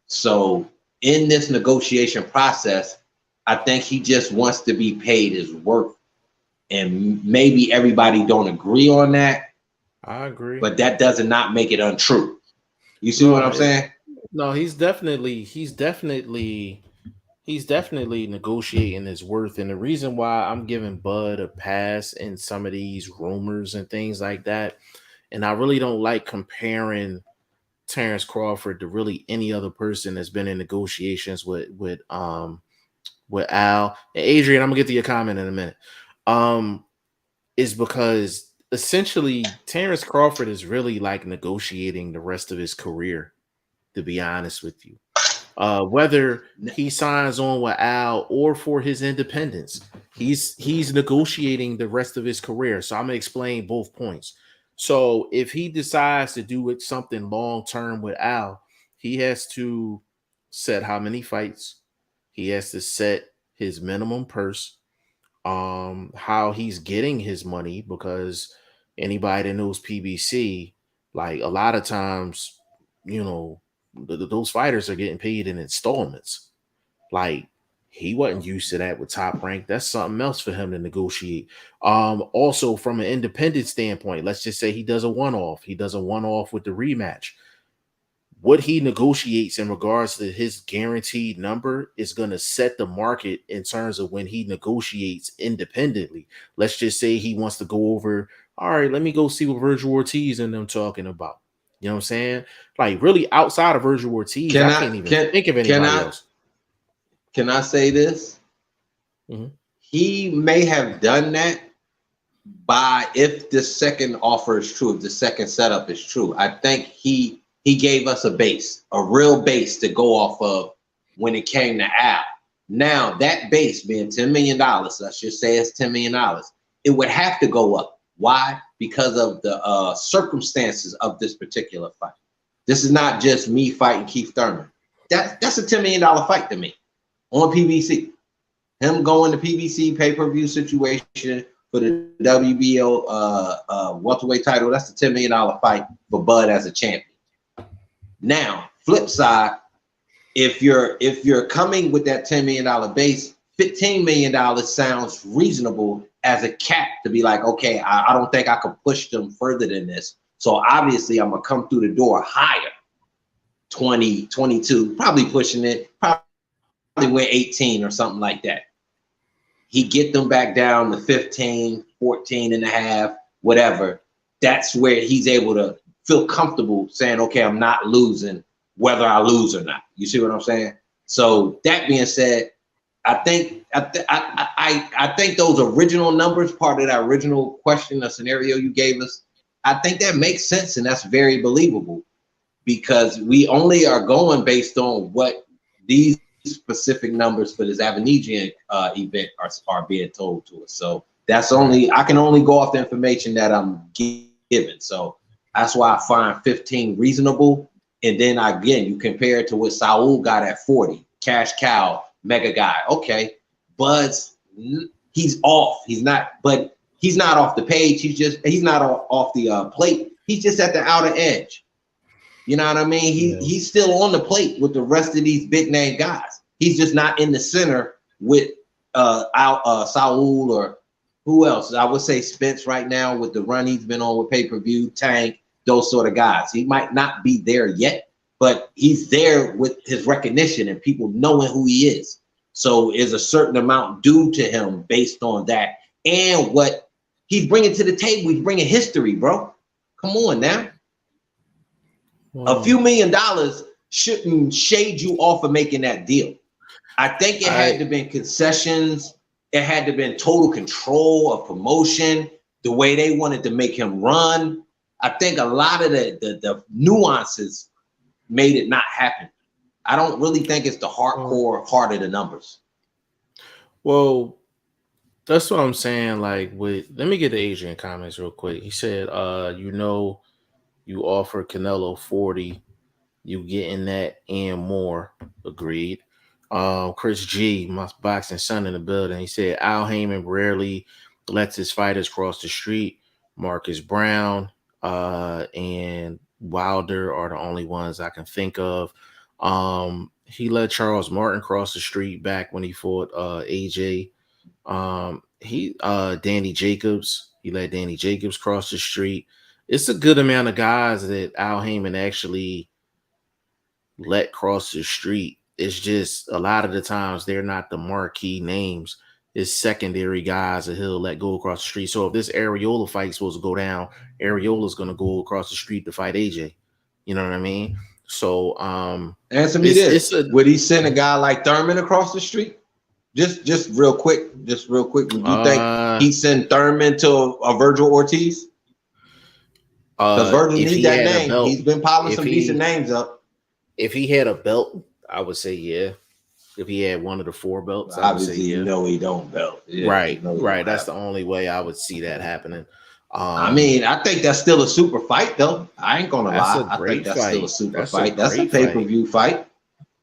So in this negotiation process, I think he just wants to be paid his worth. And maybe everybody don't agree on that. I agree. But that does not make it untrue. You see what I'm saying? No, he's definitely negotiating his worth. And the reason why I'm giving Bud a pass in some of these rumors and things like that, and I really don't like comparing Terrence Crawford to really any other person that's been in negotiations with Al and Adrian. I'm gonna get to your comment in a minute. Is because essentially Terrence Crawford is really like negotiating the rest of his career, to be honest with you. Whether he signs on with Al or for his independence, he's negotiating the rest of his career. So I'm gonna explain both points. So if he decides to do something long term with Al, he has to set how many fights, he has to set his minimum purse, how he's getting his money, because anybody that knows PBC, like a lot of times, you know, those fighters are getting paid in installments. Like, he wasn't used to that with Top Rank. That's something else for him to negotiate. Also from an independent standpoint, let's just say he does a one-off. He does a one-off with the rematch. What he negotiates in regards to his guaranteed number is going to set the market in terms of when he negotiates independently. Let's just say he wants to go over, all right, let me go see what Virgil Ortiz and them talking about. You know what I'm saying? Like, really, outside of Virgil Ortiz, I can't even think of anybody else. Can I say this? Mm-hmm. He may have done that if the second offer is true, if the second setup is true. I think he gave us a real base to go off of when it came to Al. Now, that base being $10 million, let's just say it's $10 million, it would have to go up. Why? Because of the circumstances of this particular fight. This is not just me fighting Keith Thurman. That's a $10 million fight to me on PBC. Him going to PBC pay-per-view situation for the WBO welterweight title, that's a $10 million fight for Bud as a champion. Now, flip side, if you're coming with that $10 million base, $15 million sounds reasonable as a cap to be like, okay, I don't think I can push them further than this. So obviously I'm gonna come through the door higher. 20, 22, probably pushing it, probably went 18 or something like that. He get them back down to 15, 14 and a half, whatever. That's where he's able to feel comfortable saying, okay, I'm not losing whether I lose or not. You see what I'm saying? So that being said, I think those original numbers, part of that original question, the scenario you gave us, I think that makes sense and that's very believable, because we only are going based on what these specific numbers for this Avenesian event are being told to us. So I can only go off the information that I'm given. So that's why I find 15 reasonable. And then again, you compare it to what Saul got at 40, cash cow, mega guy. Okay, Bud's, he's off. He's not off the page. He's not off the plate. He's just at the outer edge. You know what I mean? He's still on the plate with the rest of these big name guys. He's just not in the center with Saul or who else. I would say Spence right now with the run he's been on with pay-per-view, Tank, those sort of guys. He might not be there yet, but he's there with his recognition and people knowing who he is. So is a certain amount due to him based on that and what he's bringing to the table. He's bringing history, bro. Come on now. Wow. A few $1 million shouldn't shade you off of making that deal. I think it had to been concessions. It had to been total control of promotion, the way they wanted to make him run. I think a lot of the nuances made it not happen. I don't really think it's the hardcore heart of the numbers. Well, that's what I'm saying. Like, let me get the Adrian comments real quick. He said, you offer Canelo 40, you getting that and more. Agreed. Chris G, my boxing son in the building. He said Al Haymon rarely lets his fighters cross the street. Marcus Brown and Wilder are the only ones I can think of. He let Charles Martin cross the street back when he fought AJ. Danny Jacobs, he let Danny Jacobs cross the street. It's a good amount of guys that Al Haymon actually let cross the street. It's just a lot of the times they're not the marquee names. It's secondary guys that he'll let go across the street. So if this Areola fight's supposed to go down, Areola's going to go across the street to fight AJ. You know what I mean? So answer me this: would he send a guy like Thurman across the street? Just real quick. Would you think he'd send Thurman to a Virgil Ortiz? Because Virgil needs that name. He's been piling some decent names up. If he had a belt, I would say yeah. If he had one of the 4 belts, obviously, I would say yeah. No, he don't belt. Yeah, right. That's the only way I would see that happening. I mean, I think that's still a super fight, though. I ain't gonna lie. I think that's still a super fight. That's a pay-per-view fight.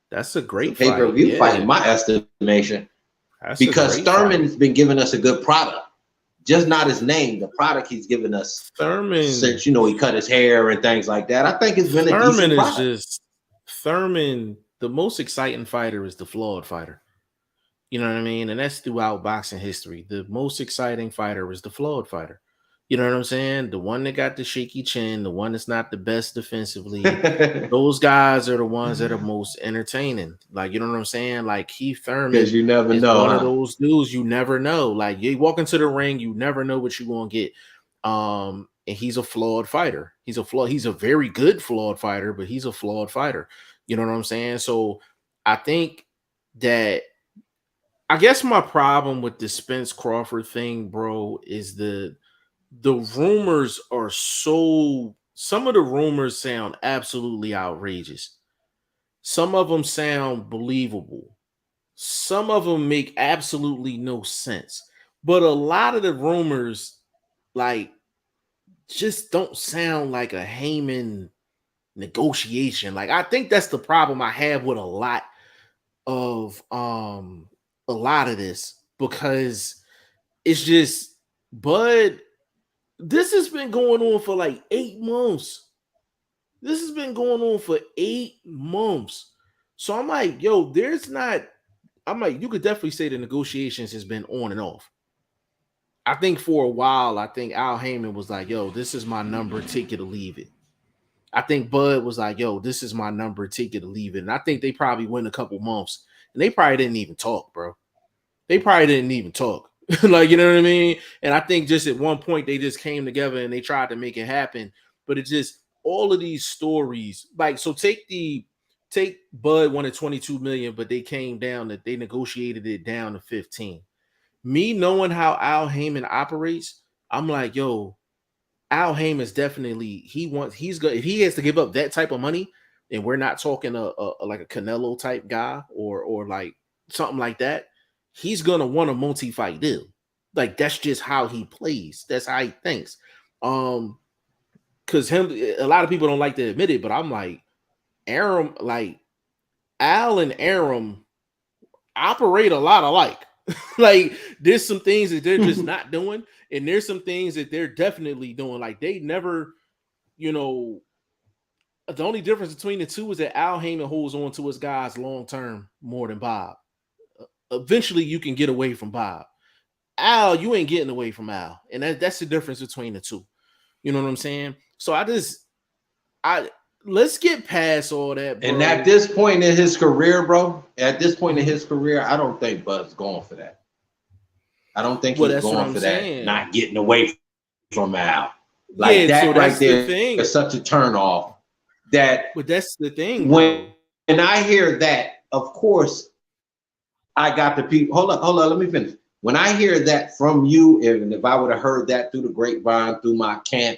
That's a great fight. Pay-per-view fight in my estimation. Because Thurman's been giving us a good product. Just not his name, the product he's given us. Thurman, since he cut his hair and things like that. I think it's been a decent product. Thurman, the most exciting fighter is the flawed fighter. You know what I mean? And that's throughout boxing history. The most exciting fighter is the flawed fighter. You know what I'm saying? The one that got the shaky chin, the one that's not the best defensively. Those guys are the ones that are most entertaining. Like, you know what I'm saying? Like Keith Thurman, because you never know. One of those dudes you never know. Like you walk into the ring, you never know what you're gonna get. And he's a flawed fighter. He's a very good flawed fighter, but he's a flawed fighter. You know what I'm saying? So I think that I guess my problem with the Spence Crawford thing, bro, is the rumors are some of the rumors sound absolutely outrageous. Some of them sound believable. Some of them make absolutely no sense. But a lot of the rumors, like, just don't sound like a Haymon negotiation. Like, I think that's the problem I have with a lot of this, because it's just Bud. This has been going on for like 8 months. This has been going on for 8 months. So I'm like, yo, you could definitely say the negotiations has been on and off. I think for a while, I think Al Haymon was like, yo, this is my number, take it or leave it. I think Bud was like, yo, this is my number, take it or leave it. And I think they probably went a couple months and they probably didn't even talk, bro. They probably didn't even talk. Like, you know what I mean? And I think just at one point they just came together and they tried to make it happen. But it just, all of these stories, like, so take Bud wanted 22 million, but they came down that they negotiated it down to 15. Me knowing how Al Haymon operates, I'm like, yo, Al Haymon's definitely, if he has to give up that type of money, and we're not talking like a Canelo type guy or like something like that, he's gonna want a multi-fight deal. Like, that's just how he plays. That's how he thinks. Because a lot of people don't like to admit it, but I'm like, Aram, like Al and Aram operate a lot alike. Like, there's some things that they're just not doing, and there's some things that they're definitely doing. Like, they never, the only difference between the two is that Al Haymon holds on to his guys long term more than Bob. Eventually you can get away from Bob. Al, you ain't getting away from Al. And that's the difference between the two. You know what I'm saying? So let's get past all that, bro. And at this point in his career, bro, I don't think Bud's going for that. I don't think he's going for that. Not getting away from Al. Like, that so right there is such a turn off. But that's the thing. When I hear that, of course, I got the people. Hold on, let me finish. When I hear that from you, and if I would have heard that through the grapevine, through my camp,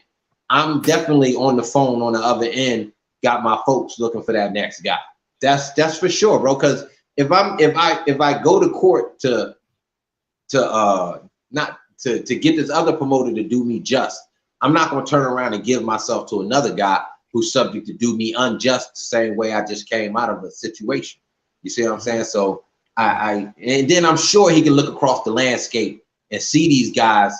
I'm definitely on the phone on the other end got my folks looking for that next guy. That's for sure, bro. Because if I go to court to not to get this other promoter to do me just, I'm not going to turn around and give myself to another guy who's subject to do me unjust the same way I just came out of a situation. You see what I'm saying? So and then I'm sure he can look across the landscape and see these guys,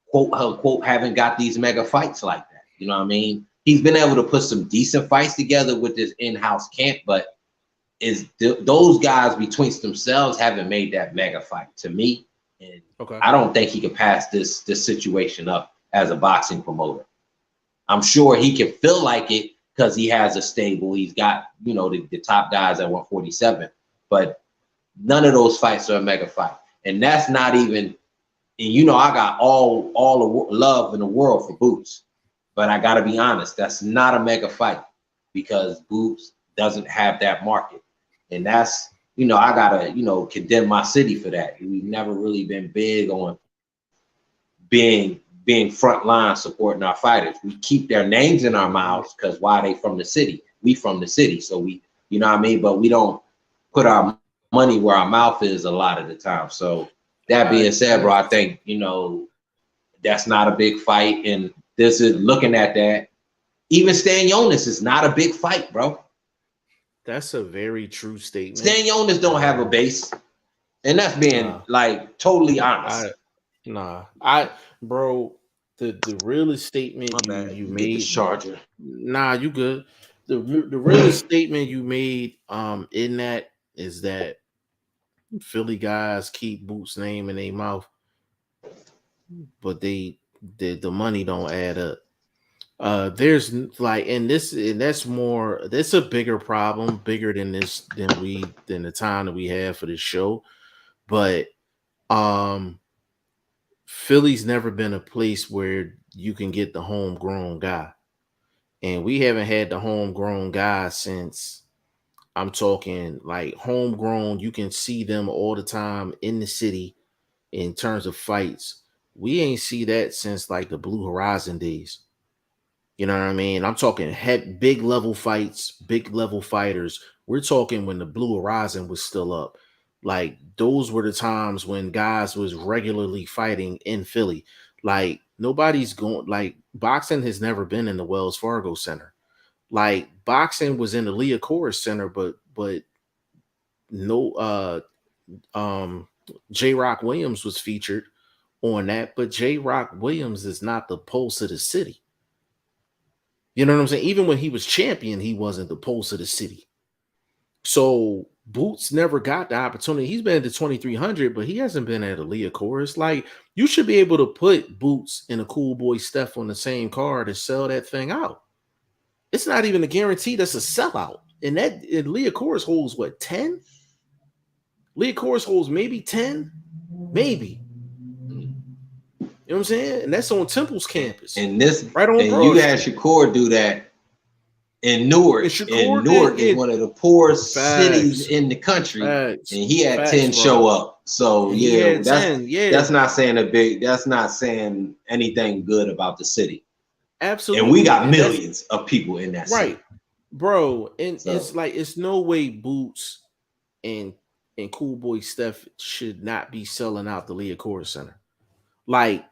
quote unquote, haven't got these mega fights like that. You know what I mean? He's been able to put some decent fights together with this in-house camp, but those guys between themselves haven't made that mega fight to me. And I don't think he can pass this situation up as a boxing promoter. I'm sure he can feel like it because he has a stable. He's got, you know, the top guys at 147, but none of those fights are a mega fight. And that's not even, and you know, I got all the love in the world for Boots, but I got to be honest, that's not a mega fight because Boots doesn't have that market. And that's, you know, I got to, you know, condemn my city for that. We've never really been big on being front line supporting our fighters. We keep their names in our mouths because why they from the city? We from the city. So we, you know what I mean? But we don't put our money where our mouth is a lot of the time. So that being said, bro, I think, you know, that's not a big fight. And this is looking at that. Even Stan Jonas is not a big fight, bro. That's a very true statement. Stan Jonas don't have a base. And that's being like totally honest. Bro, the realest statement you made. Charger. Nah, you good. The realest statement you made in that is that Philly guys keep Boots' name in their mouth, but the money don't add up. There's like, and that's a bigger problem, bigger than the time that we have for this show. But Philly's never been a place where you can get the homegrown guy. And we haven't had the homegrown guy since, I'm talking like homegrown. You can see them all the time in the city in terms of fights. We ain't see that since like the Blue Horizon days. You know what I mean? I'm talking big level fights, big level fighters. We're talking when the Blue Horizon was still up. Like those were the times when guys was regularly fighting in Philly. Like nobody's going, like boxing has never been in the Wells Fargo Center. Like boxing was in the Leah Corus Center, but no J Rock Williams was featured on that, but J Rock Williams is not the pulse of the city. You know what I'm saying? Even when he was champion, he wasn't the pulse of the city. So Boots never got the opportunity. He's been at the 2300, but he hasn't been at a Leah Chorus. Like, you should be able to put Boots and a Cool Boy Steph on the same card and sell that thing out. It's not even a guarantee that's a sellout. And Leah Chorus holds what, 10? Leah Chorus holds maybe 10? Maybe. You know what I'm saying? And that's on Temple's campus. And this, right on. And you had Shakur do that in Newark. And Newark is one of the poorest cities in the country. And he had 10 show up. So yeah, that's not saying that's not saying anything good about the city. Absolutely. And we got millions of people in that city. Right. Bro, and so, it's like, it's no way Boots and Cool Boy Steph should not be selling out the Leah Chorus Center. Like,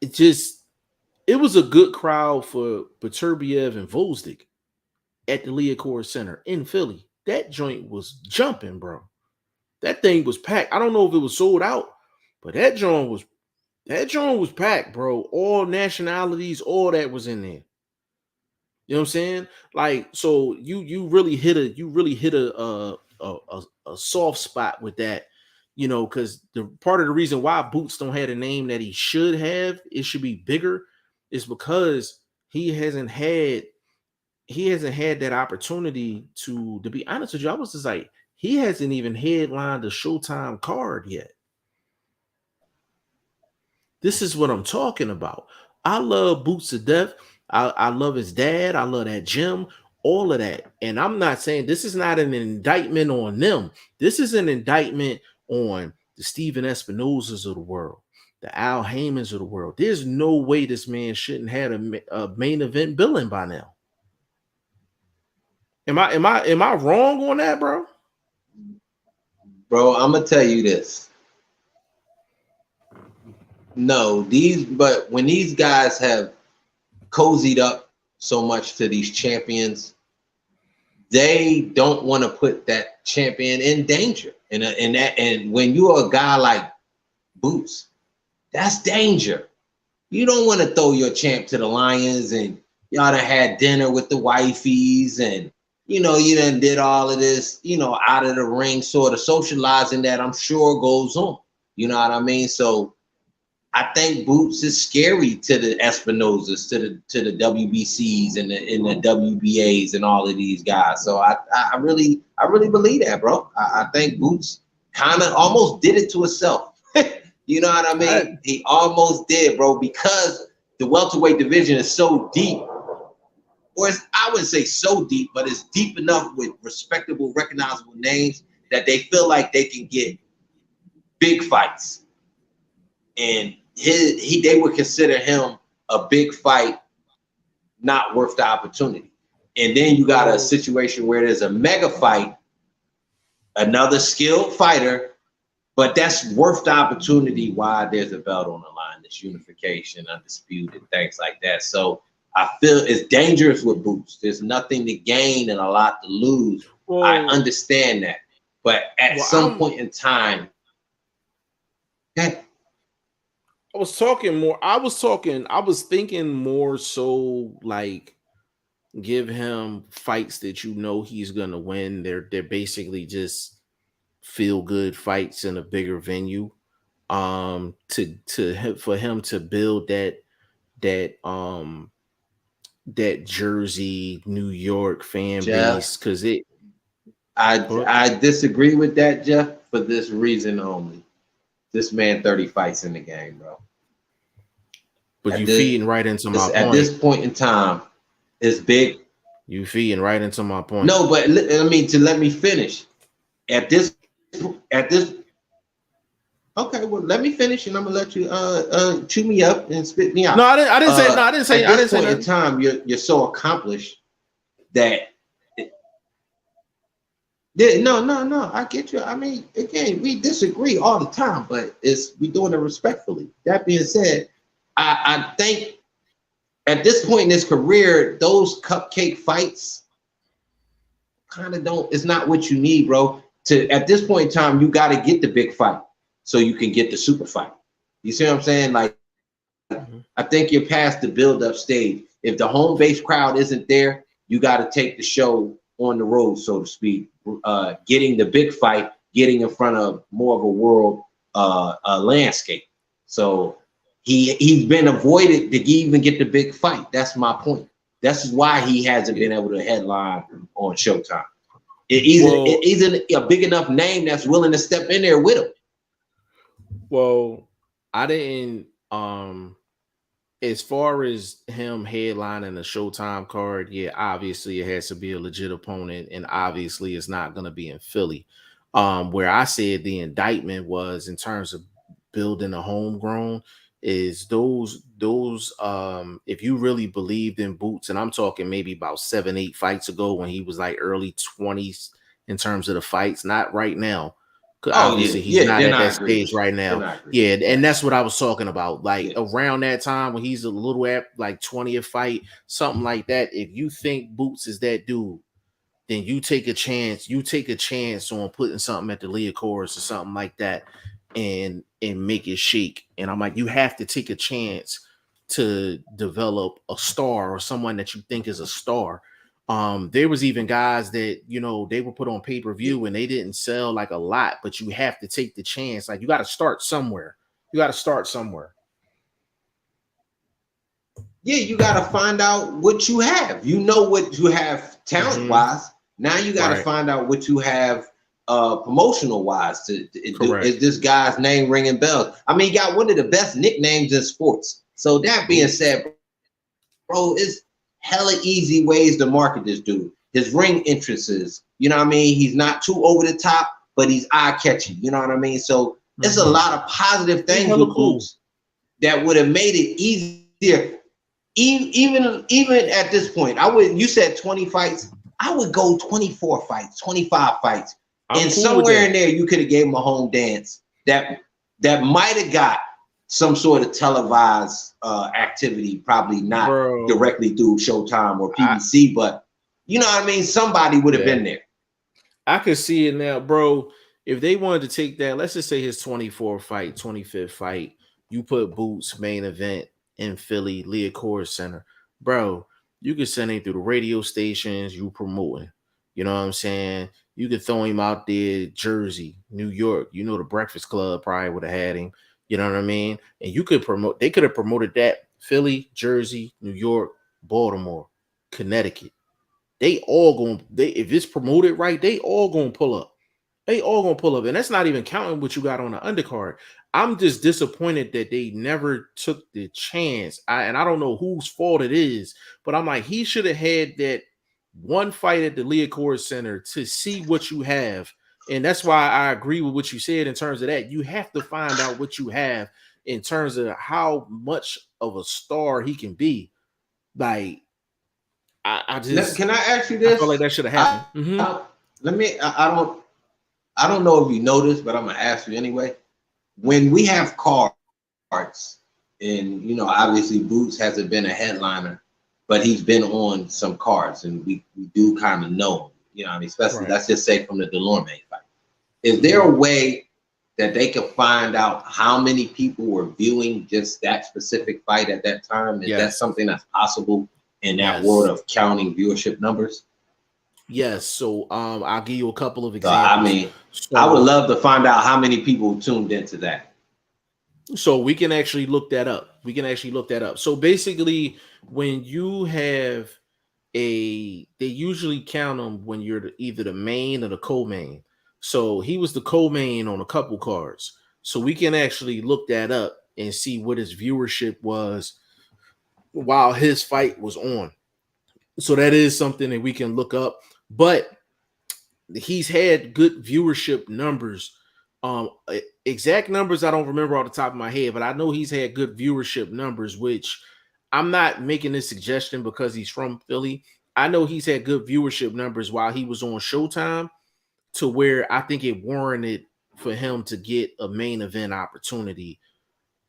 it was a good crowd for Beterbiev and Vosdik at the Leah Chorus Center in Philly. That joint was jumping, bro. That thing was packed. I don't know if it was sold out, but that joint was packed, bro. All nationalities, all that was in there. You know what I'm saying? Like, so you really hit a soft spot with that. You know, because the part of the reason why Boots don't have a name that he should have, it should be bigger, is because he hasn't had that opportunity to be honest with you. I was just like, he hasn't even headlined a Showtime card yet. This is what I'm talking about. I love Boots to death. I love his dad. I love that gym, all of that. And I'm not saying this is not an indictment on them. This is an indictment on the Steven Espinosas of the world, the Al Haymons of the world. There's no way this man shouldn't have a main event billing by now. Am I wrong on that, bro? Bro, I'm gonna tell you this. No, but when these guys have cozied up so much to these champions, they don't want to put that champion in danger. And when you're a guy like Boots, that's danger. You don't want to throw your champ to the lions and y'all done had dinner with the wifeys and you done did all of this, out of the ring sort of socializing that I'm sure goes on. You know what I mean? So I think Boots is scary to the Espinosas, to the WBCs and the WBAs and all of these guys. So I really believe that, bro. I think Boots kind of almost did it to himself. You know what I mean? He almost did, bro, because the welterweight division is so deep. Or I wouldn't say so deep, but it's deep enough with respectable, recognizable names that they feel like they can get big fights. And they would consider him a big fight not worth the opportunity. And then you got a situation where there's a mega fight, another skilled fighter, but that's worth the opportunity. Why there's a belt on the line, this unification, undisputed, things like that. So I feel it's dangerous with Boots. There's nothing to gain and a lot to lose. Well, I understand that. But at some point in time, I was thinking more so like give him fights that he's gonna win. They're basically just feel good fights in a bigger venue. For him to build that Jersey, New York fan base, because I disagree with that, Jeff, for this reason only. This man 30 fights in the game, bro. But you feeding right into my point. At this point in time, it's big. You feeding right into my point. No, but let me finish. At this, okay, well, let me finish, and I'm gonna let you chew me up and spit me out. No, I didn't say. No, I didn't say. At this point in time, you're so accomplished that. No, I get you. I mean, again, we disagree all the time, but we doing it respectfully. That being said, I think at this point in his career, those cupcake fights kind of it's not what you need, bro. At this point in time, you got to get the big fight so you can get the super fight. You see what I'm saying? Like, I think you're past the build-up stage. If the home base crowd isn't there, you got to take the show on the road, so to speak. Getting the big fight, getting in front of more of a world landscape. So he's been avoided to even get the big fight. That's my point. That's why he hasn't been able to headline on Showtime. It isn't a big enough name that's willing to step in there with him. Well, I didn't. As far as him headlining the Showtime card, yeah, obviously it has to be a legit opponent, and obviously it's not going to be in Philly. Where I said the indictment was in terms of building a homegrown is those if you really believed in Boots, and I'm talking maybe about 7-8 fights ago when he was like early 20s in terms of the fights, not right now. Obviously, he's not at that stage right now. Yeah, and that's what I was talking about. Like around that time when he's a little at like 20th fight, something like that. If you think Boots is that dude, then you take a chance. You take a chance on putting something at the Liacouras or something like that, and make it shake. And I'm like, you have to take a chance to develop a star or someone that you think is a star. There was even guys that, they were put on pay-per-view and they didn't sell like a lot, but you have to take the chance. Like, you got to start somewhere. Yeah, you got to find out what you have. You know what you have talent-wise. Now you got to find out what you have promotional-wise. Is this guy's name ringing bells? I mean, he got one of the best nicknames in sports. So that being said, bro, it's hella easy ways to market this dude. His ring entrances, you know what I mean? He's not too over the top, but he's eye-catching, you know what I mean? So it's a lot of positive things with Boots that would have made it easier. Even at this point, you said 20 fights. I would go 24 fights, 25 fights. I'm And cool somewhere in there, you could have gave him a home dance that might have got some sort of televised activity, probably not directly through Showtime or PBC, but you know what I mean? Somebody would have been there. I could see it now, bro. If they wanted to take that, let's just say his 25th fight, you put Boots main event in Philly, Liacouras Center, bro. You could send him through the radio stations, you promoting. You know what I'm saying? You could throw him out there, Jersey, New York. You know, the Breakfast Club probably would have had him. You know what I mean? And you could promote, they could have promoted that Philly, Jersey, New York, Baltimore, Connecticut. They all going, if it's promoted right, they all gonna pull up. They all gonna pull up. And that's not even counting what you got on the undercard. I'm just disappointed that they never took the chance. And I don't know whose fault it is, but I'm like, he should have had that one fight at the Liacouras Center to see what you have. And that's why I agree with what you said in terms of that. You have to find out what you have in terms of how much of a star he can be. Like, I just, can I ask you this? I feel like that should have happened. I don't know if you know this, but I'm gonna ask you anyway. When we have cards, and you know, obviously Boots hasn't been a headliner, but he's been on some cards, and we do kind of know him, you know, I mean, especially let's just say from the Delorme fight. Is there a way that they could find out how many people were viewing just that specific fight at that time? Is that something that's possible in that world of counting viewership numbers? Yes. So I'll give you a couple of examples. I mean, I would love to find out how many people tuned into that. So we can actually look that up. So basically, when you have they usually count them when you're either the main or the co-main. So he was the co-main on a couple cards. So we can actually look that up and see what his viewership was while his fight was on. So that is something that we can look up. But he's had good viewership numbers. Exact numbers I don't remember off the top of my head, but I know he's had good viewership numbers, which I'm not making this suggestion because he's from Philly. I know he's had good viewership numbers while he was on Showtime, to where I think it warranted for him to get a main event opportunity,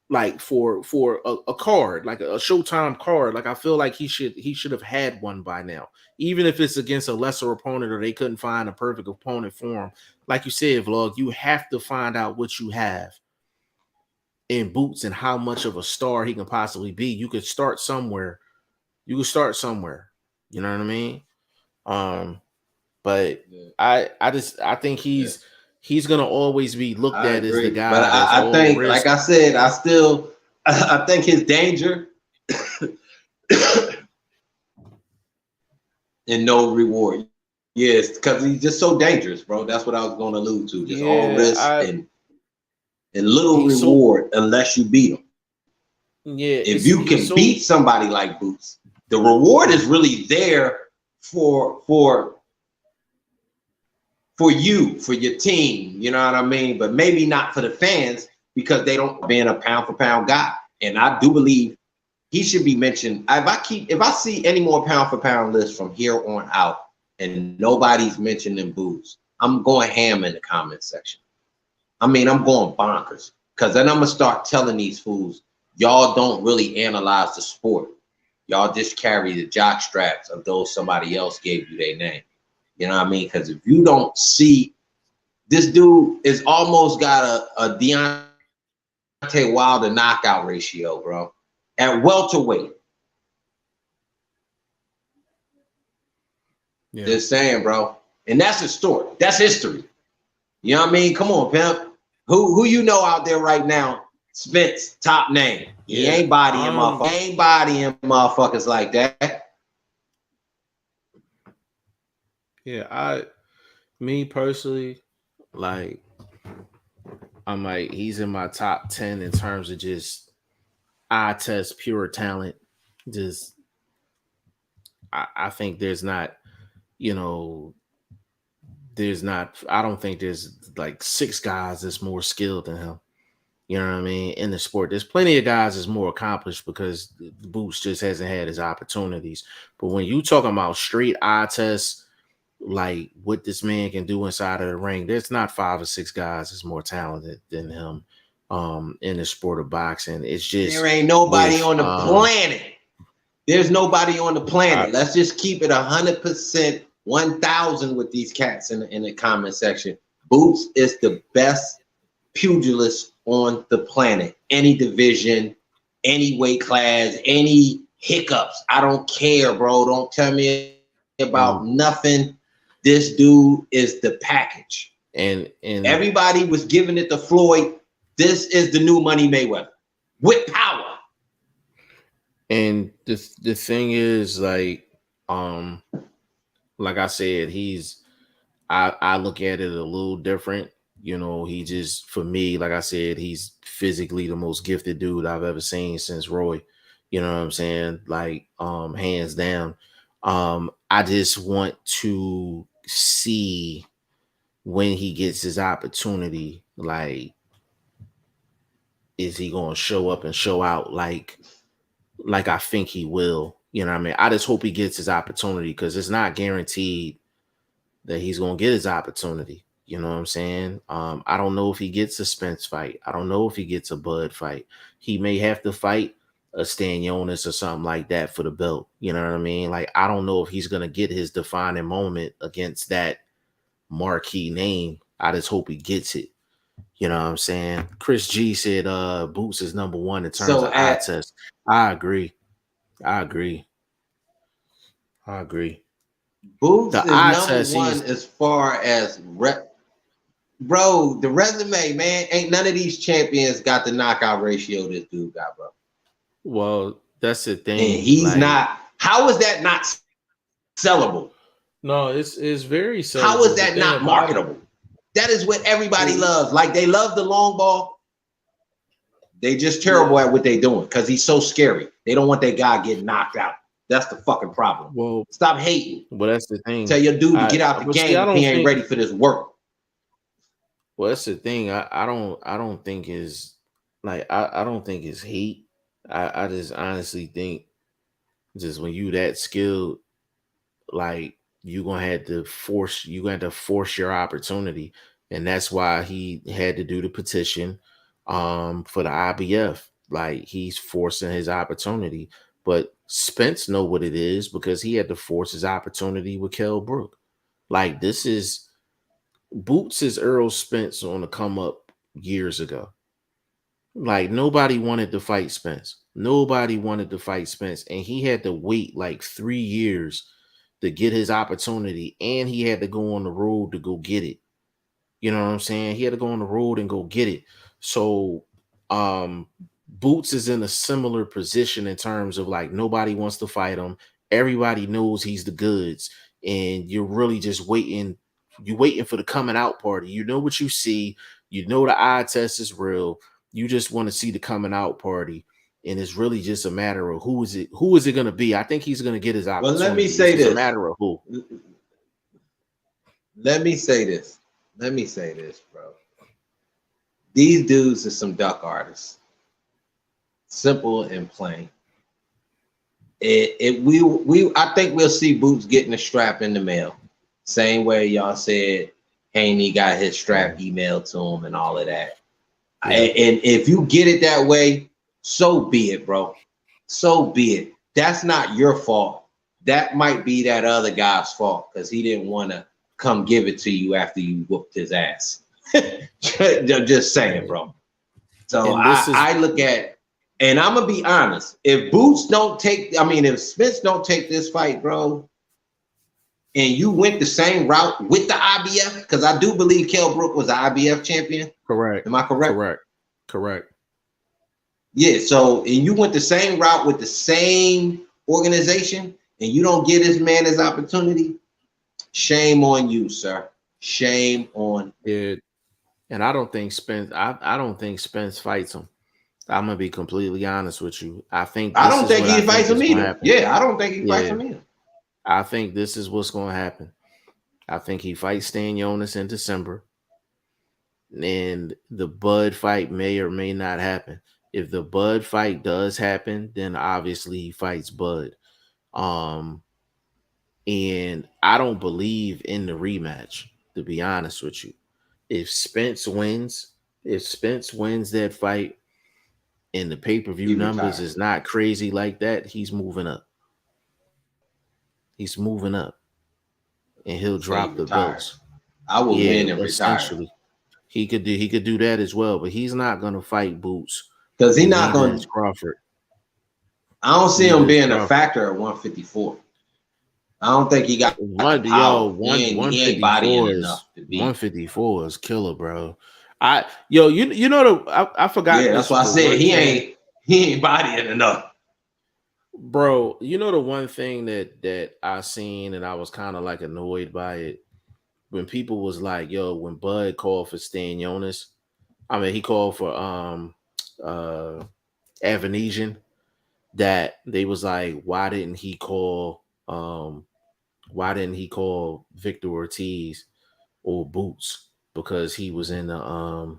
like for a card, like a Showtime card. Like I feel like he should have had one by now, even if it's against a lesser opponent or they couldn't find a perfect opponent for him. Like you said, Vlog, you have to find out what you have in Boots and how much of a star he can possibly be. You could start somewhere. You know what I mean? But I think he's gonna always be looked at as the guy. But I think, like I said, I think his danger and no reward. Yes, because he's just so dangerous, bro. That's what I was going to allude to. Just all risk and little reward unless you beat him. Yeah, if you can beat somebody like Boots, the reward is really there for you, for your team, you know what I mean? But maybe not for the fans, because they don't being a pound for pound guy. And I do believe he should be mentioned. If I see any more pound for pound lists from here on out and nobody's mentioning Boots, I'm going ham in the comment section. I mean, I'm going bonkers, because then I'm gonna start telling these fools, y'all don't really analyze the sport. Y'all just carry the jock straps of those somebody else gave you their name. You know what I mean? Because if you don't see, this dude is almost got a Deontay Wilder knockout ratio, bro, at welterweight. Yeah. Just saying, bro. And that's historic. That's history. You know what I mean? Come on, pimp. Who you know out there right now? Spence, top name. He ain't bodying motherfuckers. He ain't bodying motherfuckers like that. Yeah, me personally, like, I'm like, he's in my top 10 in terms of just eye test, pure talent. Just, I think there's not, I don't think there's like 6 guys that's more skilled than him. You know what I mean? In the sport, there's plenty of guys that's more accomplished because Boots just hasn't had his opportunities. But when you talking about straight eye tests, like what this man can do inside of the ring. There's not 5 or 6 guys that's more talented than him in the sport of boxing. It's There just ain't nobody with on the planet. There's nobody on the planet. Let's just keep it 100%, 1,000 with these cats in the comment section. Boots is the best pugilist on the planet. Any division, any weight class, any hiccups. I don't care, bro. Don't tell me about nothing. This dude is the package. And everybody was giving it to Floyd. This is the new Money Mayweather with power. And the thing is, like I said, I look at it a little different. You know, he just, for me, like I said, he's physically the most gifted dude I've ever seen since Roy. You know what I'm saying? Like, hands down. I just want to see when he gets his opportunity, like, is he going to show up and show out like I think he will? You know what I mean? I just hope he gets his opportunity, because it's not guaranteed that he's going to get his opportunity. You know what I'm saying? I don't know if he gets a Spence fight. I don't know if he gets a Bud fight. He may have to fight a Stanionis or something like that for the belt. You know what I mean? Like, I don't know if he's going to get his defining moment against that marquee name. I just hope he gets it. You know what I'm saying? Chris G said Boots is number 1 in terms of eye test. I agree. Boots is number 1 as far as bro, the resume, man. Ain't none of these champions got the knockout ratio this dude got, bro. Well, that's the thing. And he's not. How is that not sellable? No, it's very sellable. How is that not marketable? That is what everybody loves. Like, they love the long ball. They just terrible at what they doing because he's so scary. They don't want that guy getting knocked out. That's the fucking problem. Well, stop hating. Well, that's the thing. Tell your dude to get out the game if he ain't ready for this work. Well, that's the thing. I don't think is like I don't think it's hate. I just honestly think just when you that skilled, like, you're gonna have to force your opportunity. And that's why he had to do the petition for the IBF. Like, he's forcing his opportunity. But Spence know what it is, because he had to force his opportunity with Kell Brook. Like, this is Boots is Earl Spence on the come up years ago. Like, nobody wanted to fight Spence. And he had to wait like 3 years to get his opportunity, and he had to go on the road to go get it. You know what I'm saying? He had to go on the road and go get it. So Boots is in a similar position in terms of, like, nobody wants to fight him. Everybody knows he's the goods, and you're really just waiting. You're waiting for the coming out party. You know what you see. You know the eye test is real. You just want to see the coming out party. And it's really just a matter of who is it going to be? I think he's going to get his opportunity. Well, let me say this. It's a matter of who. Let me say this, bro. These dudes are some duck artists. Simple and plain. I think we'll see Boots getting a strap in the mail. Same way y'all said Haney got his strap emailed to him and all of that. Yeah. And if you get it that way, so be it, bro. So be it. That's not your fault. That might be that other guy's fault, because he didn't want to come give it to you after you whooped his ass. Just saying, bro. So I look at, and I'm gonna be honest, if Spence don't take this fight, bro, and you went the same route with the IBF, because I do believe Kell Brook was the IBF champion. Correct. Am I correct? Correct. Yeah, so and you went the same route with the same organization, and you don't give this man his opportunity, shame on you, sir. Shame on you. And I don't think Spence. I don't think Spence fights him. I'm gonna be completely honest with you. I don't think he fights him either. Yeah, I don't think he fights him either. I think this is what's gonna happen. I think he fights Stanionis in December, and the Bud fight may or may not happen. If the Bud fight does happen, then obviously he fights Bud. And I don't believe in the rematch, to be honest with you. If Spence wins, if Spence wins that fight and the pay-per-view He numbers retired. is not crazy like that, he's moving up. He's moving up and he'll So he drop the retired. belts. I would Yeah, win and retire. essentially. He could do that as well, but he's not gonna fight Boots, Because he's and not neither going is to, Crawford. I don't see Neither him is being a Crawford. factor at 154. I don't think he got the One yo, power. one He ain't fifty bodying four is enough to beat. 154 is killer, bro. You know I forgot Yeah, that's this why I the said one thing, he ain't bodying enough. bro. You know the one thing that I seen and I was kind of like annoyed by it when people was like, yo, when Bud called for Stan Jonas, I mean he called for uh Avanesian, that they was like, why didn't he call Victor Ortiz or Boots, because he was in the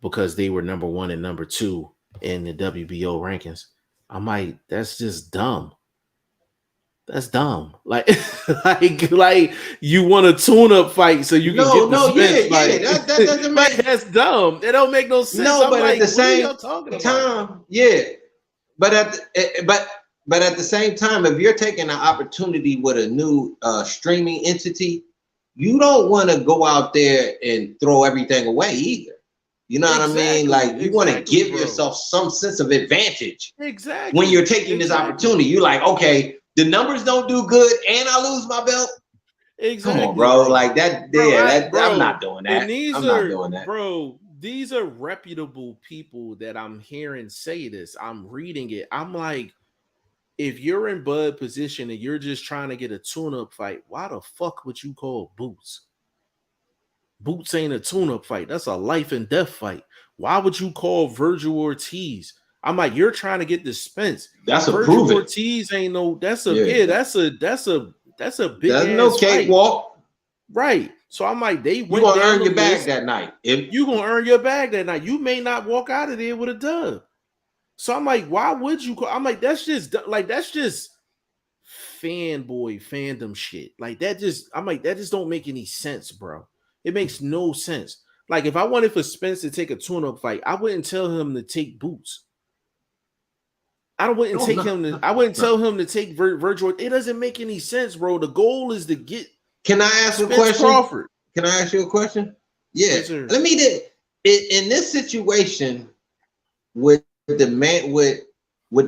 because they were number one and number two in the WBO rankings. I'm like, that's just dumb. That's dumb. Like, like you want a tune-up fight so you can No, get the no, yeah, Spence yeah. fight. That doesn't Like, make that's dumb. It don't make no sense. no, I'm but at like, the what are same y'all talking about? time, yeah. But but at the same time, if you're taking an opportunity with a new streaming entity, you don't want to go out there and throw everything away either. You know what I mean? Like you want to Exactly, give bro. yourself some sense of advantage when you're Exactly. taking this Exactly. opportunity. You're like, okay, the numbers don't do good, and I lose my belt. Come on, Exactly. bro. Like, Like that. bro, Yeah, that I'm not bro, doing and that. I'm not doing that. these are reputable people that I'm hearing say this. I'm reading it. I'm like, if you're in Bud position and you're just trying to get a tune-up fight, why the fuck would you call Boots? Boots ain't a tune-up fight. That's a life and death fight. Why would you call Virgil Ortiz? I'm like, you're trying to get the Spence. That's a Virgil prove it. Ortiz ain't no. Yeah, That's a big that's no ass fight. cakewalk. Right. So I'm like, they You went gonna down earn the your bag list. that night. If You gonna earn your bag that night. You may not walk out of there with a dub. So I'm like, why would you call? I'm like, that's just fanboy fandom shit. Like that just, I'm like, that just don't make any sense, bro. It makes no sense. Like if I wanted for Spence to take a tune-up fight, I wouldn't tell him to take Boots. no, no, no, I wouldn't no. tell him to take Virgil. It doesn't make any sense, bro. The goal is to get Can I ask a Spence question? Crawford. Can I ask you a question? Yeah. Yes, sir. Let me in this situation with the man with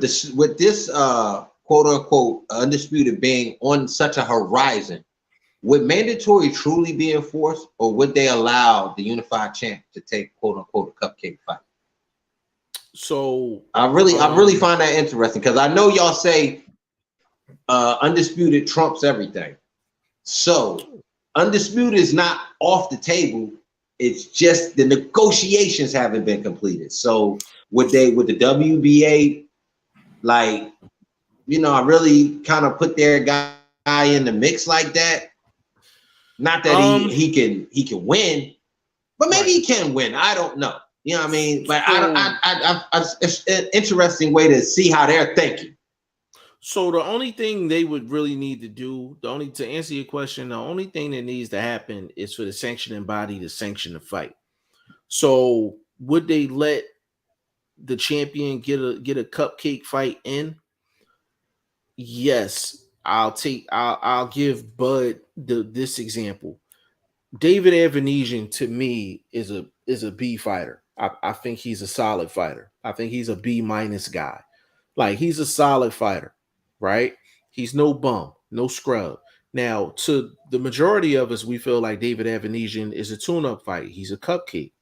this quote unquote undisputed being on such a horizon, would mandatory truly be enforced, or would they allow the unified champ to take quote unquote a cupcake fight? So I really find that interesting because I know y'all say undisputed trumps everything. So undisputed is not off the table. It's just the negotiations haven't been completed. So would the WBA like I really kind of put their guy in the mix like that? Not that um he can win, but maybe right. he can win. I don't know. You know what I mean? But So it's an interesting way to see how they're thinking. So the only thing they would really need to do, the only to answer your question, the only thing that needs to happen is for the sanctioning body to sanction the fight. So would they let the champion get a cupcake fight in? Yes. I'll give Bud this example. David Avanesian to me is a B fighter. I think he's a solid fighter. I think he's a B minus guy. Like he's a solid fighter, right? He's no bum, no scrub. Now, to the majority of us, we feel like David Avanesian is a tune-up fight. He's a cupcake.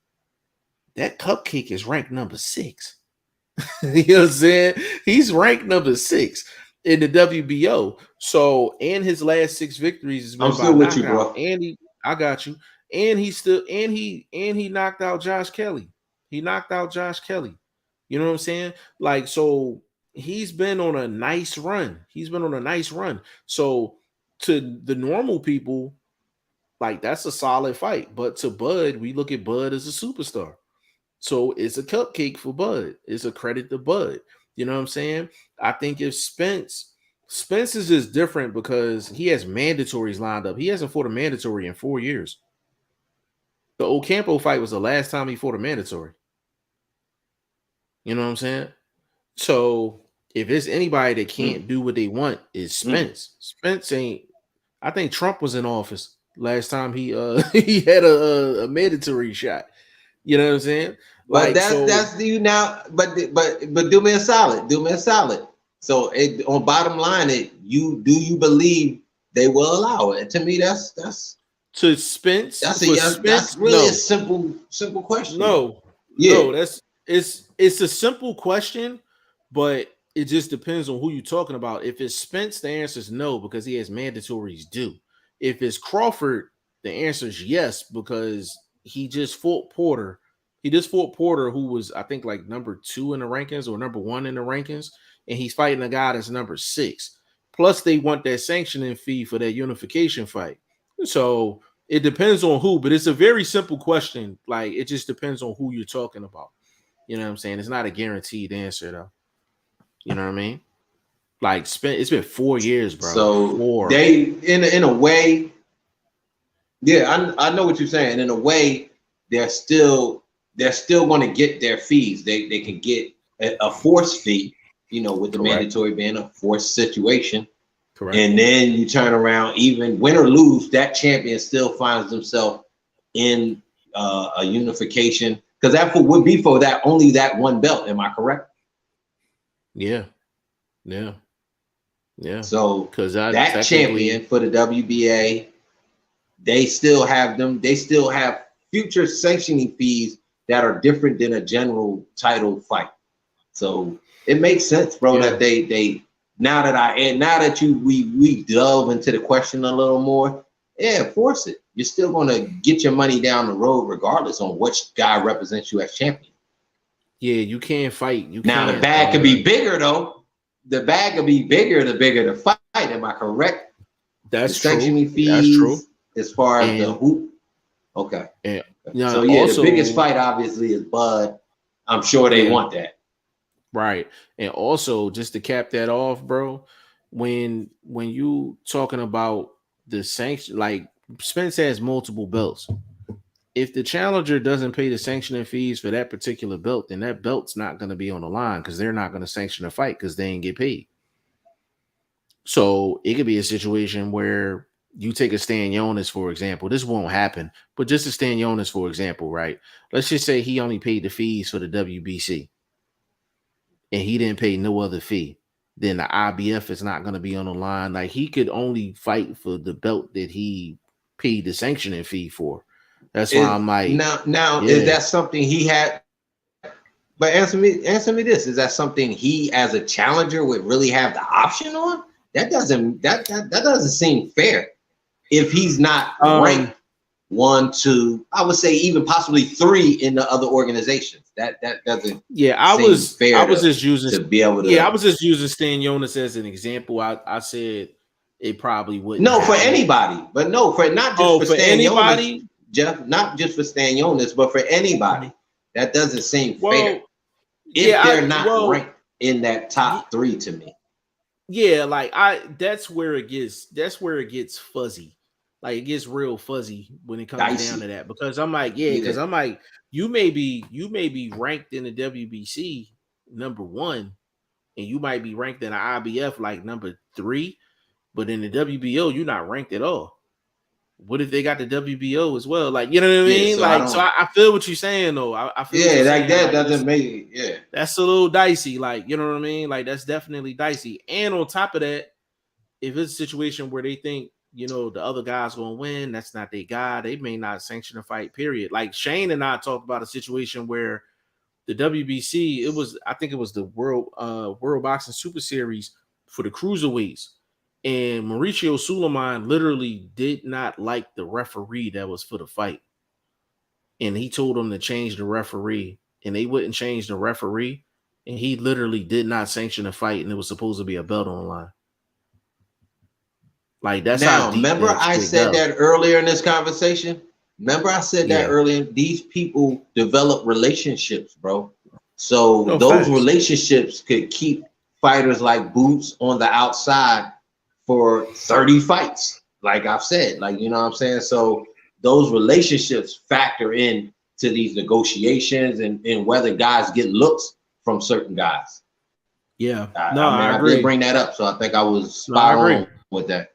That cupcake is ranked number 6. You know what I'm saying? He's ranked number 6 in the WBO. So, and his last 6 victories has I'm been by still with you, knockout. bro. I got you. And he still, and he knocked out Josh Kelly. He knocked out Josh Kelly. You know what I'm saying? Like, so he's been on a nice run. He's been on a nice run. So, to the normal people, like that's a solid fight. But to Bud, we look at Bud as a superstar. So it's a cupcake for Bud. It's a credit to Bud. You know what I'm saying? I think if Spence is just different because he has mandatories lined up. He hasn't fought a mandatory in 4 years. The Ocampo fight was the last time he fought a mandatory. You know what I'm saying? So if it's anybody that can't do what they want, is Spence. Spence ain't. I think Trump was in office last time he he had a mandatory shot. You know what I'm saying? But that's you now. But do me a solid. Do me a solid. So on bottom line, you believe they will allow it? To me, that's to Spence. That's really a simple question. No, it's a simple question, but it just depends on who you're talking about. If it's Spence, the answer is no because he has mandatories due. If it's Crawford, the answer is yes because he just fought Porter. He just fought Porter, who was I think like number 2 in the rankings or number 1 in the rankings, and he's fighting a guy that's number 6. Plus, they want that sanctioning fee for that unification fight. So it depends on who, but it's a very simple question. Like it just depends on who you're talking about. You know what I'm saying? It's not a guaranteed answer though. You know what I mean? Like it's been 4 years, bro. So they in a way, yeah, I know what you're saying. In a way, they're still going to get their fees. They can get a force fee, you know, with the mandatory being a forced situation. Correct. And then you turn around, even win or lose, that champion still finds themselves in a unification because that would be for that only that one belt. Am I correct? Yeah. So because that champion for the WBA, they still have them. They still have future sanctioning fees that are different than a general title fight. So it makes sense, bro, that they now that we delve into the question a little more, force it. You're still gonna get your money down the road regardless on which guy represents you as champion. Yeah, you can't fight. The bag could be bigger though. The bag could be bigger the bigger the fight. Am I correct? That's true. Sanctioning fees. That's true. As far as the hoop. Okay. So also, the biggest fight obviously is Bud. I'm sure they want that. Right. And also, just to cap that off, bro, when you talking about the sanction, like Spence has multiple belts. If the challenger doesn't pay the sanctioning fees for that particular belt, then that belt's not going to be on the line because they're not going to sanction a fight because they ain't get paid. So it could be a situation where you take a Stanionis, for example. This won't happen, but just a Stanionis, for example, right? Let's just say he only paid the fees for the WBC and he didn't pay no other fee. Then the IBF is not going to be on the line. Like he could only fight for the belt that he paid the sanctioning fee for. That's why I'm like, now is that something he had? But answer me this: is that something he, as a challenger, would really have the option on? That doesn't seem fair. If he's not ranked 1, 2, I would say even possibly 3 in the other organizations. That doesn't. Yeah, I was just using Stanionis as an example. I said it probably wouldn't. No, for anybody, but no, for not just for anybody. Jeff, not just for Stanionis, but for anybody. That doesn't seem fair. If they're not ranked in that top 3 to me. Yeah, like that's where it gets fuzzy. Like it gets real fuzzy when it comes down to that. Because I'm like, you may be ranked in the WBC number 1, and you might be ranked in the IBF like number 3, but in the WBO, you're not ranked at all. What if they got the WBO as well? Like, you know what I mean? So I feel what you're saying, though. I feel that doesn't make it. Yeah, that's a little dicey. Like, you know what I mean? Like, that's definitely dicey. And on top of that, if it's a situation where they think, you know, the other guy's gonna win, that's not their guy. They may not sanction a fight. Period. Like Shane and I talked about a situation where the WBC, I think it was the World Boxing Super Series for the cruiserweights. And Mauricio Suleiman literally did not like the referee that was for the fight. And he told them to change the referee. And they wouldn't change the referee. And he literally did not sanction the fight. And it was supposed to be a belt on the line. Like, that's how deep. Remember I said that earlier in this conversation? Remember I said that earlier? These people develop relationships, bro. So those relationships could keep fighters like Boots on the outside for 30 fights. Like I've said, like, you know what I'm saying? So those relationships factor in to these negotiations and whether guys get looks from certain guys. Yeah. I agree. did bring that up, so I think I was spot on with that.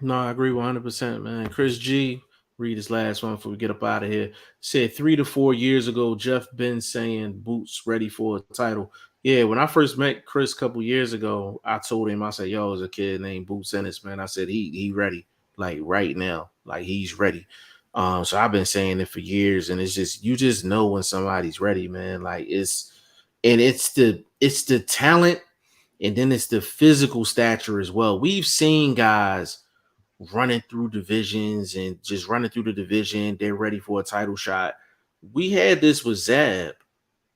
No, I agree 100%, man. Chris G, read his last one before we get up out of here. Said 3 to 4 years ago, Jeff been saying Boots ready for a title. Yeah, when I first met Chris a couple years ago, I told him, I said, yo, there's a kid named Boots Ennis, man. I said, he ready, like right now. Like he's ready. So I've been saying it for years, and it's just you just know when somebody's ready, man. Like it's the talent, and then it's the physical stature as well. We've seen guys running through divisions and just running through the division. They're ready for a title shot. We had this with Zab.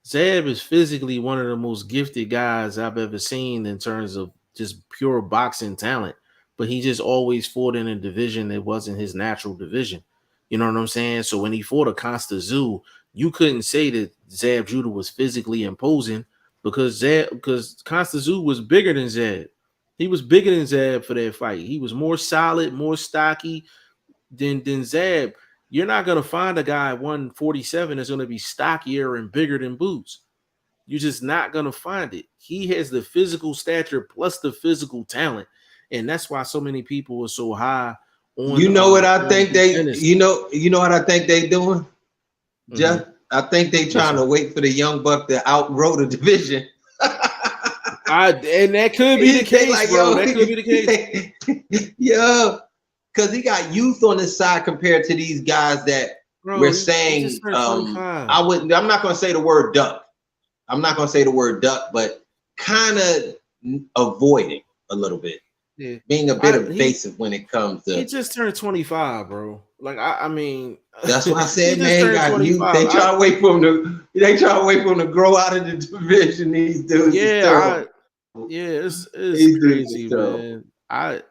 Zab is physically one of the most gifted guys I've ever seen in terms of just pure boxing talent, but he just always fought in a division that wasn't his natural division. You know what I'm saying? So when he fought a Consta Zoo, you couldn't say that Zab Judah was physically imposing because Consta Zoo was bigger than Zab. He was bigger than Zab for that fight. He was more solid, more stocky than Zab. You're not going to find a guy at 147 that's going to be stockier and bigger than Boots. You're just not going to find it. He has the physical stature plus the physical talent. And that's why so many people are so high on. You know what I think you know what I think they doing? Mm-hmm. Jeff, I think they trying to wait for the young buck to outgrow the division. And that could be the case, like, bro. That could be the case. Yeah, because he got youth on his side compared to these guys that we're saying. I'm not going to say the word duck. I'm not going to say the word duck, but kind of avoiding a little bit. Yeah. Being a bit evasive when it comes to. He just turned 25, bro. Like I mean, that's what I said, man. Got youth. They try to wait for him to. They try to wait for him to grow out of the division. These dudes. Yeah, it's crazy, man. But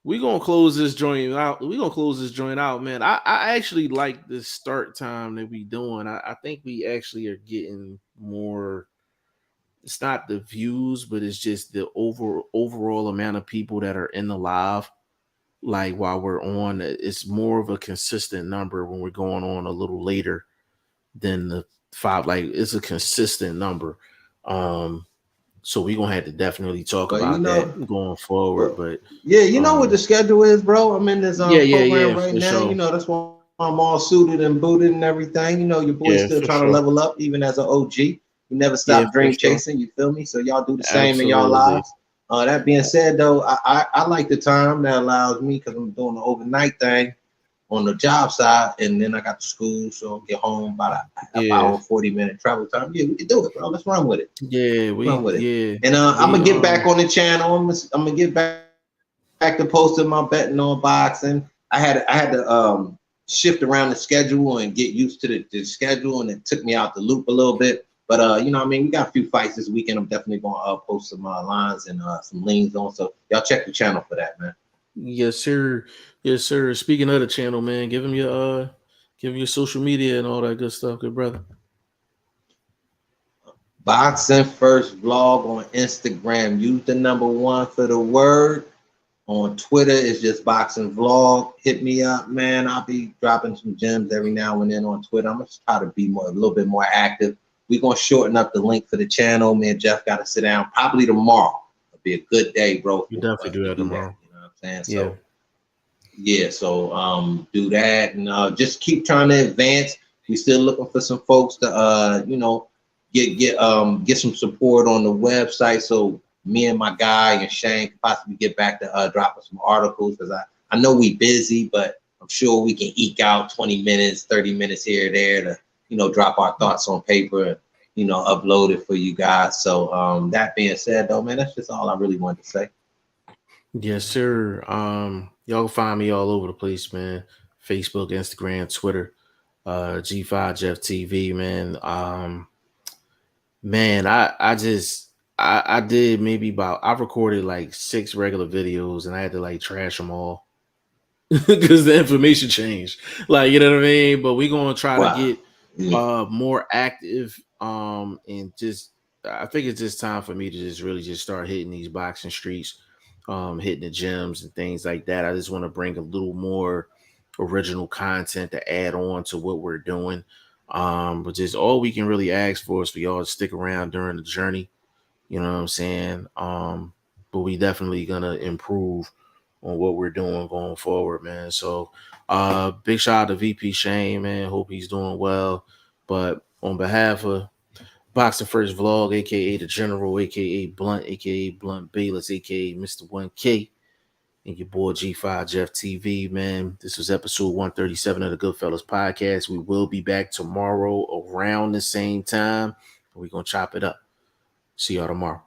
we're gonna close this joint out. We're gonna close this joint out, man. I actually like the start time that we doing. I think we actually are getting more. It's not the views, but it's just the overall amount of people that are in the live. Like while we're on, it's more of a consistent number when we're going on a little later than the 5. Like it's a consistent number. So we're gonna have to definitely talk about that going forward. But yeah, you know what the schedule is, bro. I'm in this program right now. Sure. You know, that's why I'm all suited and booted and everything. You know, your boy's still trying to level up, even as an OG. You never stop dream chasing. You feel me? So y'all do the same in y'all lives. That being said, though, I like the time that allows me because I'm doing the overnight thing on the job side, and then I got to school, so I'll get home about an hour, 40-minute travel time. Yeah, we can do it, bro. Let's run with it. Yeah, run with it. Yeah, and I'm gonna get back on the channel. I'm gonna get back to posting my betting on boxing. I had to shift around the schedule and get used to the schedule, and it took me out the loop a little bit. But you know what I mean, we got a few fights this weekend. I'm definitely gonna post some lines and some leans on. So y'all check the channel for that, man. Yes, sir. Yes, sir. Speaking of the channel, man, give him your social media and all that good stuff, good brother. Boxing First Vlog on Instagram. Use the number 1 for the word. On Twitter, it's just Boxing Vlog. Hit me up, man. I'll be dropping some gems every now and then on Twitter. I'm gonna try to be a little bit more active. We're going to shorten up the link for the channel. Me and Jeff got to sit down probably tomorrow. It'll be a good day, bro. You definitely do that tomorrow. You know what I'm saying? So, do that and just keep trying to advance. We're still looking for some folks to, get some support on the website. So me and my guy and Shane can possibly get back to dropping some articles because I know we busy, but I'm sure we can eke out 20 minutes, 30 minutes here or there to drop our thoughts on paper and, upload it for you guys. So that being said, though, man, that's just all I really wanted to say. Yes, sir. Y'all can find me all over the place, man. Facebook, Instagram, Twitter, G5 Jeff TV, man. I did I recorded like 6 regular videos and I had to like trash them all because the information changed. Like, you know what I mean? But we're gonna try to get more active and just I think it's just time for me to just really just start hitting these boxing streets, hitting the gyms and things like that. I just want to bring a little more original content to add on to what we're doing. But just all we can really ask for is for y'all to stick around during the journey. You know what I'm saying? But we definitely gonna improve on what we're doing going forward, man. So big shout out to VP Shane, man. Hope he's doing well. But on behalf of Boxing First Vlog, aka the General, aka Blunt Bayless, aka Mr. 1K, and your boy G5 Jeff TV, man. This was episode 137 of the Goodfellas podcast. We will be back tomorrow around the same time. We're gonna chop it up. See y'all tomorrow.